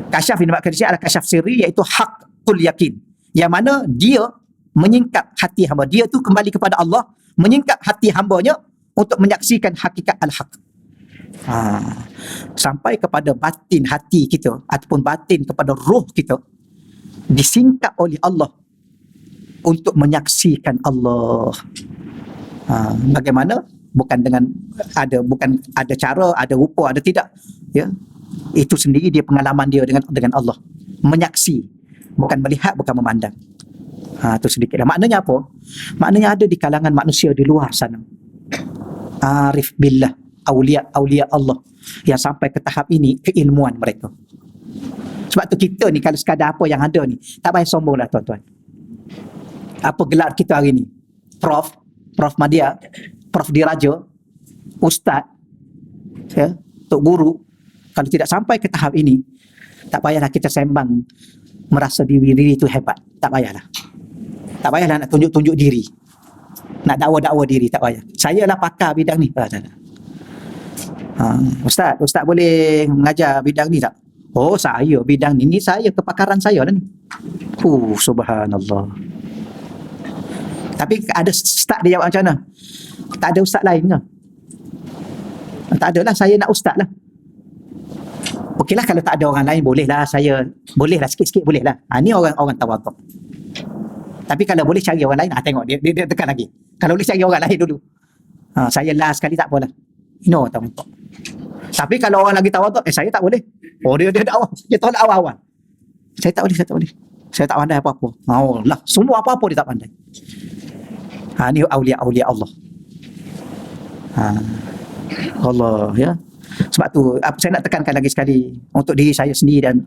Kasyaf yang dimaksud adalah kasyaf sirri, iaitu hakul yakin. Yang mana dia menyingkap hati hamba. Dia tu kembali kepada Allah, menyingkap hati hambanya untuk menyaksikan hakikat al-haq. Sampai kepada batin hati kita ataupun batin kepada roh kita disingkap oleh Allah untuk menyaksikan Allah. Bagaimana? Bukan ada cara, ada rupa, ada tidak. Ya, itu sendiri dia pengalaman dia dengan Allah. Menyaksi, bukan melihat, bukan memandang. Itu sedikit. Maknanya apa? Maknanya ada di kalangan manusia di luar sana. Arif billah, aulia Allah yang sampai ke tahap ini keilmuan mereka. Sebab tu kita ni kalau sekadar apa yang ada ni, tak payah sombong lah tuan-tuan. Apa gelar kita hari ni? Prof Madya, Prof Diraja, Ustaz, ya, Tok Guru. Kalau tidak sampai ke tahap ini, tak payahlah kita sembang merasa diri itu hebat. Tak payahlah. Tak payahlah nak tunjuk-tunjuk diri. Nak dakwa-dakwa diri, tak payah. Saya lah pakar bidang ni. Ustaz boleh mengajar bidang ni tak? Oh, saya bidang ni saya kepakaran saya lah ni. Subhanallah. Tapi ada ustaz dia jawab macam mana? Tak ada ustaz lain ke? Tak ada lah, saya nak ustaz lah. Okeylah, kalau tak ada orang lain bolehlah saya, bolehlah sikit-sikit bolehlah. Ni orang tawaduk. Tapi kalau boleh cari orang lain, tengok dia tekan lagi. Kalau boleh cari orang lain dulu. Saya last sekali tak apalah. Ini orang tawaduk. Tapi kalau orang lagi tawaduk, saya tak boleh. Dia dakwah, dia tolak awal-awal. Saya tak boleh. Saya tak pandai apa-apa. Allah, semua apa-apa dia tak pandai. Ni aulia Allah. Allah, ya. Sebab tu saya nak tekankan lagi sekali untuk diri saya sendiri dan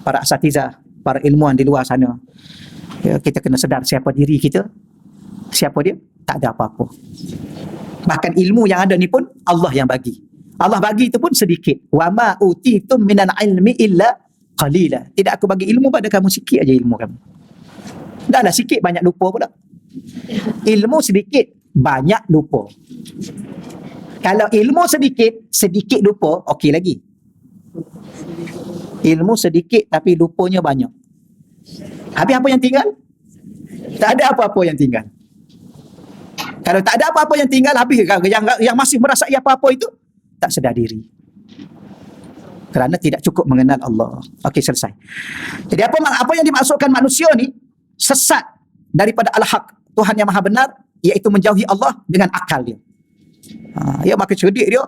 para asatizah, para ilmuwan di luar sana. Ya, kita kena sedar siapa diri kita. Siapa dia? Tak ada apa-apa. Bahkan ilmu yang ada ni pun Allah yang bagi. Allah bagi itu pun sedikit. Wa ma utitum minal ilmi illa qalila. Tidak aku bagi ilmu pada kamu, sikit aja ilmu kamu. Dahlah sikit banyak lupa pula. Ilmu sedikit banyak lupa. Kalau ilmu sedikit lupa, okey lagi. Ilmu sedikit tapi lupanya banyak. Habis apa yang tinggal? Tak ada apa-apa yang tinggal. Kalau tak ada apa-apa yang tinggal, habis yang masih merasai apa-apa itu tak sedar diri. Kerana tidak cukup mengenal Allah. Okey, selesai. Jadi apa yang dimaksudkan manusia ni sesat daripada al-haq, Tuhan yang Maha Benar, iaitu menjauhi Allah dengan akal dia. Ya, makin cerdik dia,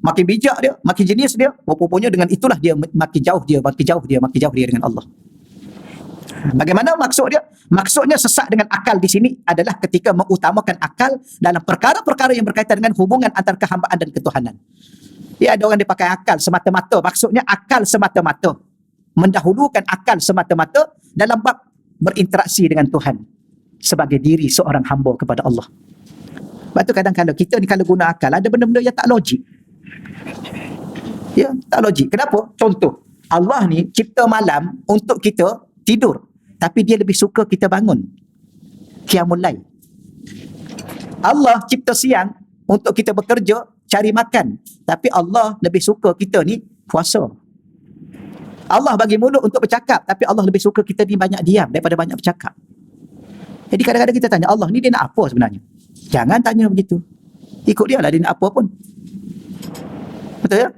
makin bijak dia, makin jenius dia, rupanya dengan itulah dia makin jauh dia dengan Allah. Bagaimana maksud dia? Maksudnya sesat dengan akal di sini adalah ketika mengutamakan akal dalam perkara-perkara yang berkaitan dengan hubungan antara kehambaan dan ketuhanan. Ya, ada orang dia pakai akal semata-mata. Maksudnya akal semata-mata. Mendahulukan akal semata-mata dalam bab berinteraksi dengan Tuhan sebagai diri seorang hamba kepada Allah. Sebab tu kadang-kadang kita ni kalau guna akal, ada benda-benda yang tak logik. Ya, tak logik. Kenapa? Contoh, Allah ni cipta malam untuk kita tidur. Tapi dia lebih suka kita bangun. Qiyamul Lail. Allah cipta siang untuk kita bekerja, cari makan. Tapi Allah lebih suka kita ni puasa. Allah bagi mulut untuk bercakap, tapi Allah lebih suka kita ni banyak diam daripada banyak bercakap. Jadi kadang-kadang kita tanya, Allah ni dia nak apa sebenarnya? Jangan tanya begitu. Ikut dia lah, dia nak apa pun. Betul ya?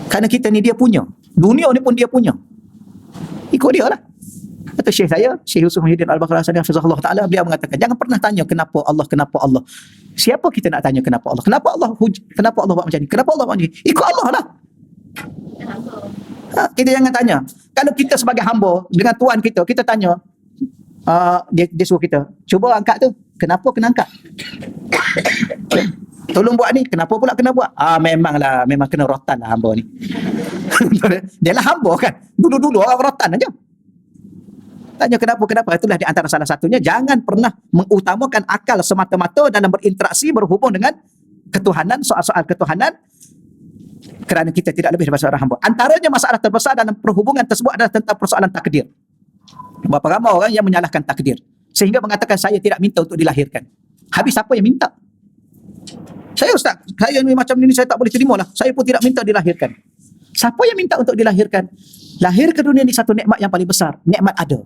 Kerana kita ni dia punya. Dunia ni pun dia punya. Ikut dia lah. Betul Kata Syekh saya, Syekh Yusuf Muhyiddin Al-Bakhrasani hafizahullah taala, beliau mengatakan jangan pernah tanya kenapa Allah, kenapa Allah. Siapa kita nak tanya kenapa Allah? Kenapa Allah buat macam ni? Kenapa Allah buat macam ni? Ikut Allah lah. Kita jangan tanya. Kalau kita sebagai hamba dengan Tuhan kita, kita tanya, dia suruh kita, cuba angkat tu. Kenapa kena angkat? Tolong buat ni. Kenapa pula kena buat? Memang kena rotan lah hamba ni. Dia lah hamba kan. Dulu-dulu orang rotan aja. Tanya kenapa. Itulah di antara salah satunya. Jangan pernah mengutamakan akal semata-mata dalam berinteraksi, berhubung dengan ketuhanan, soal-soal ketuhanan, kerana kita tidak lebih daripada seorang hamba. Antaranya masalah terbesar dalam perhubungan tersebut adalah tentang persoalan takdir. Berapa ramai orang yang menyalahkan takdir, sehingga mengatakan saya tidak minta untuk dilahirkan. Habis siapa yang minta? Saya ustaz, saya ni macam ni saya tak boleh terima lah. Saya pun tidak minta dilahirkan. Siapa yang minta untuk dilahirkan? Lahir ke dunia ni satu nikmat yang paling besar. Nikmat ada.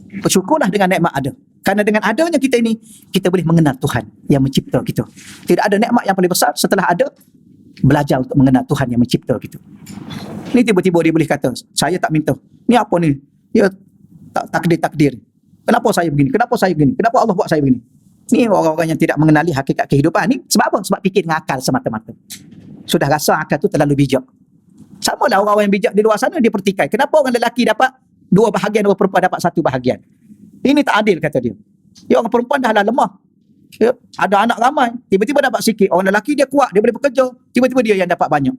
Bersyukurlah dengan nikmat ada. Kerana dengan adanya kita ini, kita boleh mengenal Tuhan yang mencipta kita. Tidak ada nikmat yang paling besar setelah ada belajar untuk mengenal Tuhan yang mencipta kita. Ni tiba-tiba dia boleh kata, saya tak minta. Ni apa ni? Dia takdir. Kenapa saya begini? Kenapa Allah buat saya begini? Ni orang-orang yang tidak mengenali hakikat kehidupan ni. Sebab apa? Sebab fikir dengan akal semata-mata. Sudah rasa akal tu terlalu bijak. Sama lah orang-orang yang bijak di luar sana, dia pertikai. Kenapa orang lelaki dapat 2 bahagian, orang perempuan dapat 1 bahagian? Ini tak adil, kata dia. Dia orang perempuan dah lah lemah. Ya, ada anak ramai, tiba-tiba dapat sikit. Orang lelaki dia kuat, dia boleh bekerja, tiba-tiba dia yang dapat banyak.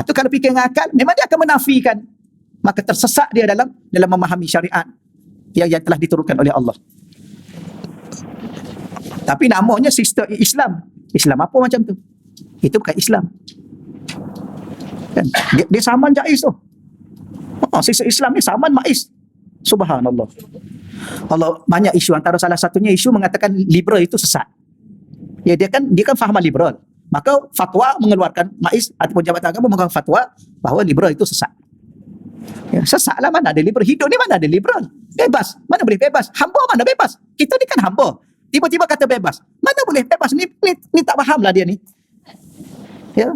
Tu kalau fikir dengan akal, memang dia akan menafikan. Maka tersesat dia dalam memahami syariat yang telah diturunkan oleh Allah. Tapi namanya sistem Islam. Islam apa macam tu? Itu bukan Islam. Kan? Dia saman jaiz tu. Sistem Islam ni saman maiz. Subhanallah. Allah banyak isu, antara salah satunya isu mengatakan liberal itu sesat. Ya, dia kan fahaman liberal. Maka fatwa mengeluarkan maiz ataupun jabatan agama mengeluarkan fatwa bahawa liberal itu sesat. Ya, sesat lah, mana ada liberal? Hidup ni mana ada liberal? Bebas. Mana boleh bebas? Hamba mana bebas? Kita ni kan hamba. Tiba-tiba kata bebas. Mana boleh bebas? Ni tak faham lah dia ni. Ya.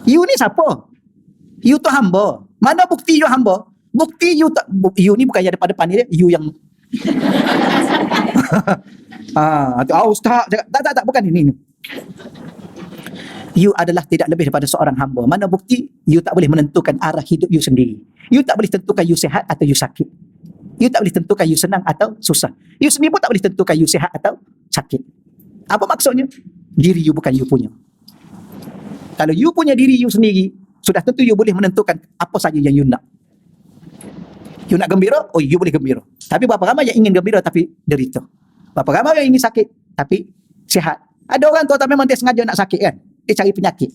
You ni siapa? You tu hamba. Mana bukti you hamba? Bukti you tak, you ni bukan yang depan-depan ni dia. You yang ustaz cakap, tak, bukan ini. You adalah tidak lebih daripada seorang hamba. Mana bukti you tak boleh menentukan arah hidup you sendiri. You tak boleh tentukan you sihat atau you sakit. You tak boleh tentukan you senang atau susah. You sendiri pun tak boleh tentukan you sihat atau sakit. Apa maksudnya? Diri you bukan you punya. Kalau you punya diri you sendiri, sudah tentu you boleh menentukan apa saja yang you nak. You nak gembira? Oh, you boleh gembira. Tapi berapa ramai yang ingin gembira tapi derita? Berapa ramai yang ingin sakit tapi sihat? Ada orang tu memang dia sengaja nak sakit kan? Dia cari penyakit.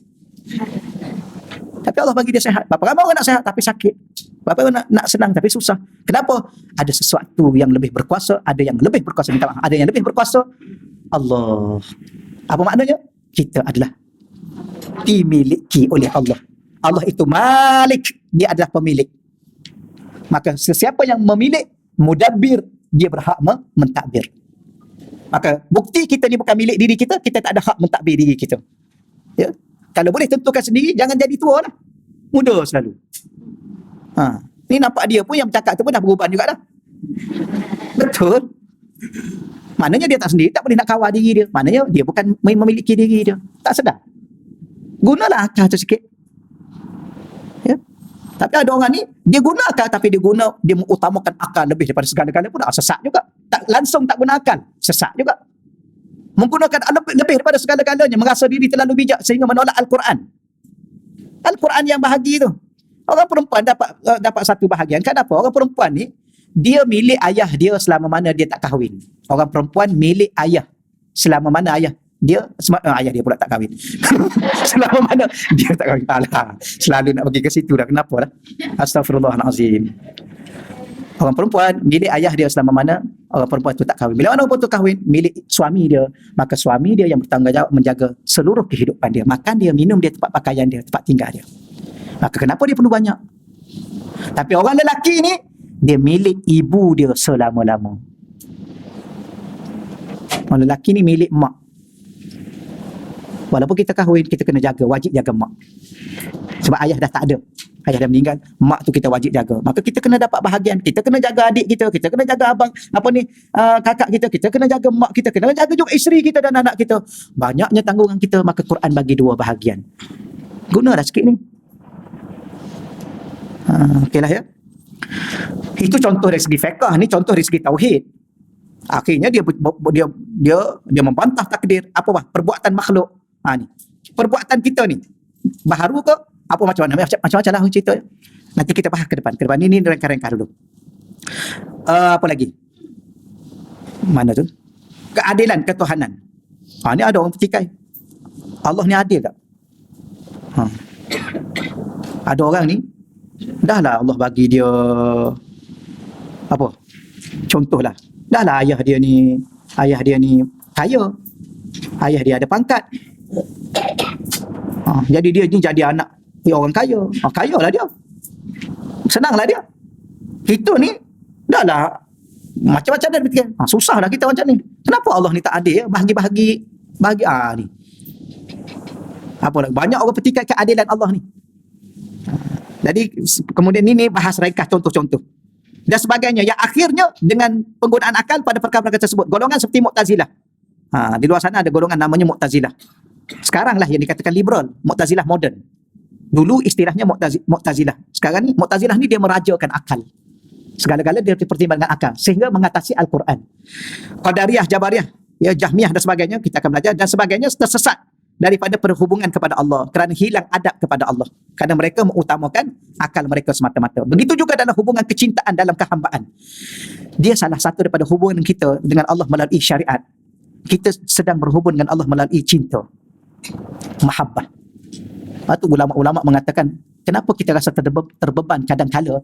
Tapi Allah bagi dia sihat. Berapa ramai orang nak sihat tapi sakit? Berapa orang nak senang tapi susah? Kenapa? Ada sesuatu yang lebih berkuasa, ada yang lebih berkuasa, minta maaf. Ada yang lebih berkuasa, Allah. Apa maknanya? Kita adalah dimiliki oleh Allah. Allah itu Malik, dia adalah pemilik. Maka sesiapa yang memilik, mudabbir, dia berhak mentadbir. Maka bukti kita ni bukan milik diri kita, kita tak ada hak mentadbir diri kita. Ya? Kalau boleh tentukan sendiri, jangan jadi tua lah. Muda selalu. Ni nampak dia pun yang bercakap tu pun dah berubah juga dah. Betul. Maknanya dia tak sendiri, tak boleh nak kawal diri dia. Maknanya dia bukan memiliki diri dia. Tak sedar. Gunalah akal tu sikit. Ya. Tapi ada orang ni, dia guna akal tapi dia mengutamakan akal lebih daripada segala-galanya pun sesat juga. Tak langsung tak guna akal, sesat juga. Menggunakan lebih daripada segala-galanya, merasa diri terlalu bijak sehingga menolak Al-Quran. Al-Quran yang bahagi tu. Orang perempuan dapat satu bahagian. Kenapa? Orang perempuan ni, dia milik ayah dia selama mana dia tak kahwin. Orang perempuan milik ayah selama mana ayah dia pula tak kahwin. Selama mana dia tak kahwin. Alah, selalu nak pergi ke situ dah. Kenapa lah? Astaghfirullahalazim. Orang perempuan milik ayah dia selama mana orang perempuan tu tak kahwin. Bila mana orang tu kahwin, milik suami dia, maka suami dia yang bertanggungjawab menjaga seluruh kehidupan dia. Makan dia, minum dia, tempat pakaian dia, tempat tinggal dia. Maka kenapa dia perlu banyak? Tapi orang lelaki ni, dia milik ibu dia selama-lama. Orang lelaki ni milik mak. Walaupun kita kahwin, kita kena jaga, wajib jaga mak. Sebab ayah dah tak ada. Ayah dah meninggal, mak tu kita wajib jaga. Maka kita kena dapat bahagian. Kita kena jaga adik kita kena jaga abang, kakak kita kena jaga mak kita kena jaga juga isteri kita dan anak kita. Banyaknya tanggungan kita, maka Quran bagi 2 bahagian. Gunalah sikit ni. Okeylah ya. Itu contoh dari segi fiqh, ni contoh dari segi tauhid. Akhirnya dia membantah takdir perbuatan makhluk. Ni. Perbuatan kita ni baharu ke apa macam-macam lah cerita. Nanti kita bahas ke depan. Ini rengkar-rengkar dulu. Apa lagi? Mana tu? Keadilan ketuhanan. Ni ada orang petikai. Allah ni adil tak? Ada orang ni dah lah Allah bagi dia contohlah, dah lah ayah dia ni kaya, ayah dia ada pangkat, jadi dia ni jadi anak orang kaya, kaya lah dia, senang lah dia. Kita ni dah lah macam-macam dah berfikir, susah lah kita macam ni. Kenapa Allah ni tak adil ya? Bahagi ni banyak orang petikai keadilan Allah ni. Jadi kemudian ini bahas ringkas contoh-contoh dan sebagainya yang akhirnya dengan penggunaan akal pada perkara-perkara tersebut. Golongan seperti Mu'tazilah. Di luar sana ada golongan namanya Mu'tazilah. Sekarang lah yang dikatakan liberal, Mu'tazilah moden. Dulu istilahnya Mu'tazilah. Sekarang ni Mu'tazilah ni dia merajakan akal. Segala-gala dia dipertimbangkan akal sehingga mengatasi Al-Quran. Qadariyah, Jabariyah, Jahmiyah dan sebagainya kita akan belajar, dan sebagainya tersesat daripada perhubungan kepada Allah kerana hilang adab kepada Allah, kerana mereka mengutamakan akal mereka semata-mata. Begitu juga dalam hubungan kecintaan dalam kehambaan. Dia salah satu daripada hubungan kita dengan Allah melalui syariat. Kita sedang berhubung dengan Allah melalui cinta, mahabbah. Lepas tu ulama-ulama mengatakan, kenapa kita rasa terbeban kadang-kala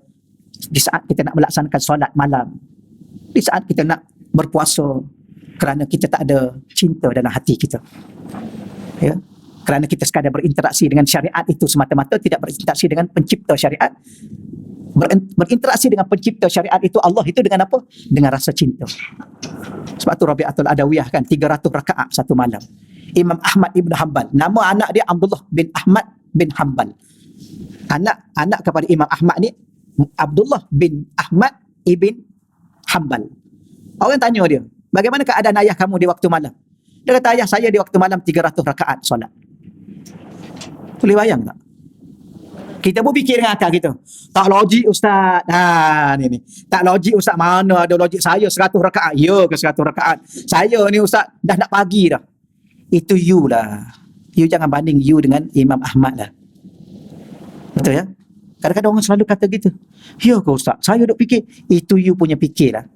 di saat kita nak melaksanakan solat malam, di saat kita nak berpuasa, kerana kita tak ada cinta dalam hati kita. Ya, kerana kita sekadar berinteraksi dengan syariat itu semata-mata, tidak berinteraksi dengan pencipta syariat. Berinteraksi dengan pencipta syariat itu Allah itu dengan apa? Dengan rasa cinta. Sebab tu Rabi'atul Adawiyah kan 300 rakaat satu malam. Imam Ahmad Ibn Hanbal, nama anak dia Abdullah bin Ahmad bin Hanbal. Anak kepada Imam Ahmad ni Abdullah bin Ahmad ibn Hanbal. Orang tanya dia, bagaimana keadaan ayah kamu di waktu malam? Dia kata, ayah saya di waktu malam 300 rakaat solat. Boleh bayang tak? Kita pun fikir dengan akal kita. Tak logik Ustaz. Ni. Tak logik Ustaz. Mana ada logik saya 100 rakaat. Ya ke 100 rakaat? Saya ni Ustaz dah nak pagi dah. Itu you lah. You jangan banding you dengan Imam Ahmad lah. Betul ya? Kadang-kadang orang selalu kata gitu. Ya ke Ustaz? Saya duk fikir. Itu you punya fikir lah.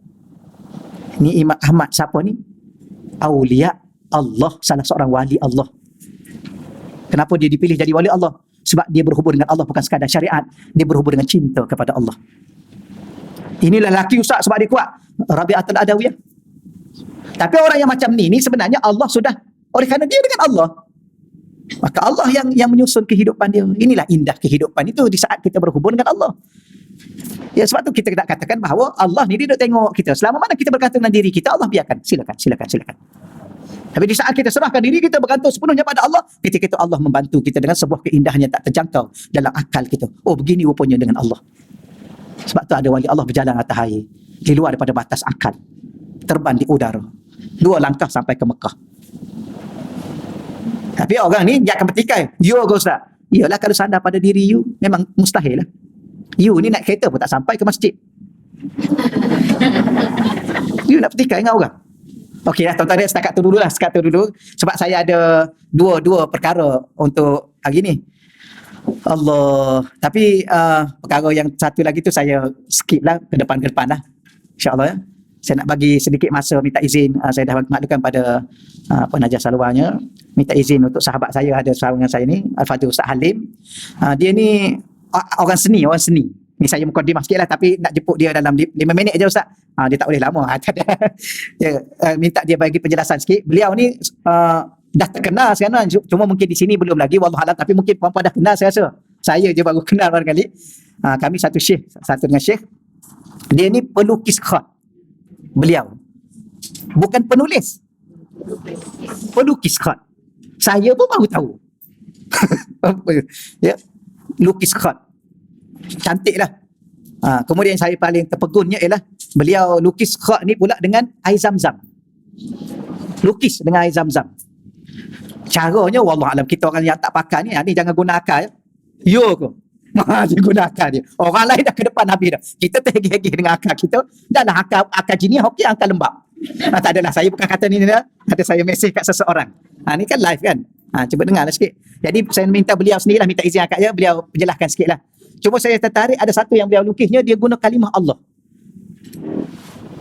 Ni Imam Ahmad siapa ni? Aulia Allah, salah seorang wali Allah. Kenapa dia dipilih jadi wali Allah? Sebab dia berhubung dengan Allah bukan sekadar syariat, dia berhubung dengan cinta kepada Allah. Inilah lelaki Ustaz sebab dia kuat. Rabi'atul Adawiyah. Tapi orang yang macam ni sebenarnya Allah sudah, oleh kerana dia dengan Allah, maka Allah yang menyusun kehidupan dia. Inilah indah kehidupan itu di saat kita berhubung dengan Allah. Ya, sebab tu kita nak katakan bahawa Allah ni dia nak tengok kita. Selama mana kita bergantung dengan diri kita, Allah biarkan. Silakan. Tapi di saat kita serahkan diri kita bergantung sepenuhnya pada Allah, ketika itu Allah membantu kita dengan sebuah keindahan yang tak terjangkau dalam akal kita. Oh, begini rupanya dengan Allah. Sebab tu ada wali Allah berjalan atas air, di luar daripada batas akal, terbang di udara, 2 langkah sampai ke Mekah. Tapi orang ni dia akan petikai. Ya ke Ustaz? Yalah, kalau sandar pada diri you, memang mustahil lah. You ni naik kereta pun tak sampai ke masjid. You nak petikai dengan orang. Okeylah tuan-tuan, setakat tu dulu. Sebab saya ada dua perkara untuk hari ni. Allah. Tapi perkara yang satu lagi tu saya skip lah ke depan lah. InsyaAllah ya. Saya nak bagi sedikit masa minta izin. Saya dah maklukan pada penaja saluarnya. Minta izin untuk sahabat saya, ada sahabat dengan saya ni, Al-Fadhil Ustaz Halim. Dia ni orang seni. Ni saya mukadimah sikit lah, tapi nak jemput dia dalam 5 minit je Ustaz. Dia tak boleh lama. Minta dia bagi penjelasan sikit. Beliau ni dah terkenal sekarang, cuma mungkin di sini belum lagi, wallahualam, tapi mungkin puan-puan dah kenal saya rasa. Saya je baru kenal barangkali. Kami satu dengan syekh. Dia ni pelukis khat. Beliau bukan penulis, pelukis khat. Saya pun baru tahu. Ya, lukis khat. Cantiklah. Kemudian saya paling terpegunnya ialah beliau lukis khat ni pula dengan air zam-zam. Lukis dengan air zam-zam. Caranya wallahualam, kita orang yang tak pakar ni jangan guna akal ya. Yo ke? Dia guna akal dia. Orang lain dah ke depan habis dah. Kita terhegi-hegi dengan akal kita. Dah lah akal jini, okey akal lembab. Tak adalah, saya bukan kata ni dah. Ada saya mesej kat seseorang. Ni kan live kan. Cuba dengarlah sikit. Jadi saya minta beliau sendirilah, minta izin akak ya, beliau penjelaskan sikit lah. Cuma saya tertarik ada satu yang beliau lukisnya, dia guna kalimah Allah.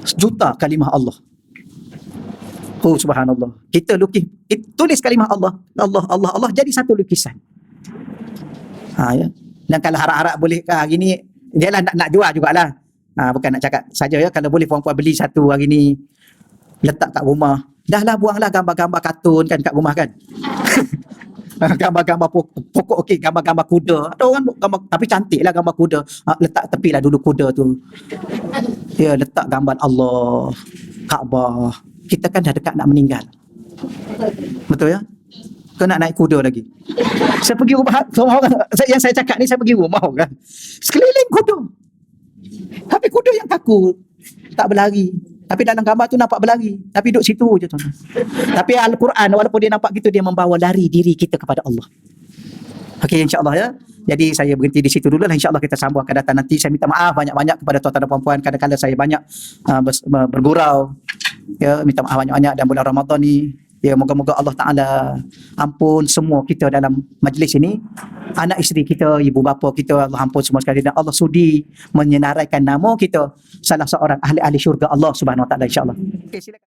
Sejuta kalimah Allah. Oh subhanallah. Kita lukis, tulis kalimah Allah, Allah, Allah, Allah, jadi satu lukisan. Ya. Dan kalau harap-harap boleh hari ni, dia lah nak jual jugalah. Bukan nak cakap saja ya, kalau boleh puan-puan beli satu hari ni, letak kat rumah. Dah lah buanglah gambar-gambar kartun kan kat rumah kan. Gambar-gambar pokok okey, gambar-gambar kuda. Ada orang gambar, tapi cantik lah gambar kuda. Letak tepilah dulu kuda tu. Ya, letak gambar Allah, Kaabah. Kita kan dah dekat nak meninggal. Betul ya? Kau nak naik kuda lagi. Saya pergi rumah orang, yang saya cakap ni, saya pergi rumah orang. Sekeliling kuda. Tapi kuda yang kaku, tak berlari. Tapi dalam gambar tu nampak berlari. Tapi duduk situ je tuan. Tapi Al-Quran walaupun dia nampak gitu, dia membawa lari diri kita kepada Allah. Okey, insyaAllah ya. Jadi saya berhenti di situ dulu lah. InsyaAllah kita sambung akan datang nanti. Saya minta maaf banyak-banyak kepada tuan-tuan dan puan-puan. Kadang-kadang saya banyak bergurau. Ya, minta maaf banyak-banyak. Dan bulan Ramadan ni, ya, moga-moga Allah Ta'ala ampun semua kita dalam majlis ini. Anak isteri kita, ibu bapa kita, Allah ampun semua sekali. Dan Allah sudi menyenaraikan nama kita salah seorang ahli-ahli syurga Allah Subhanahu Wa Ta'ala, insyaAllah. Okay, silakan.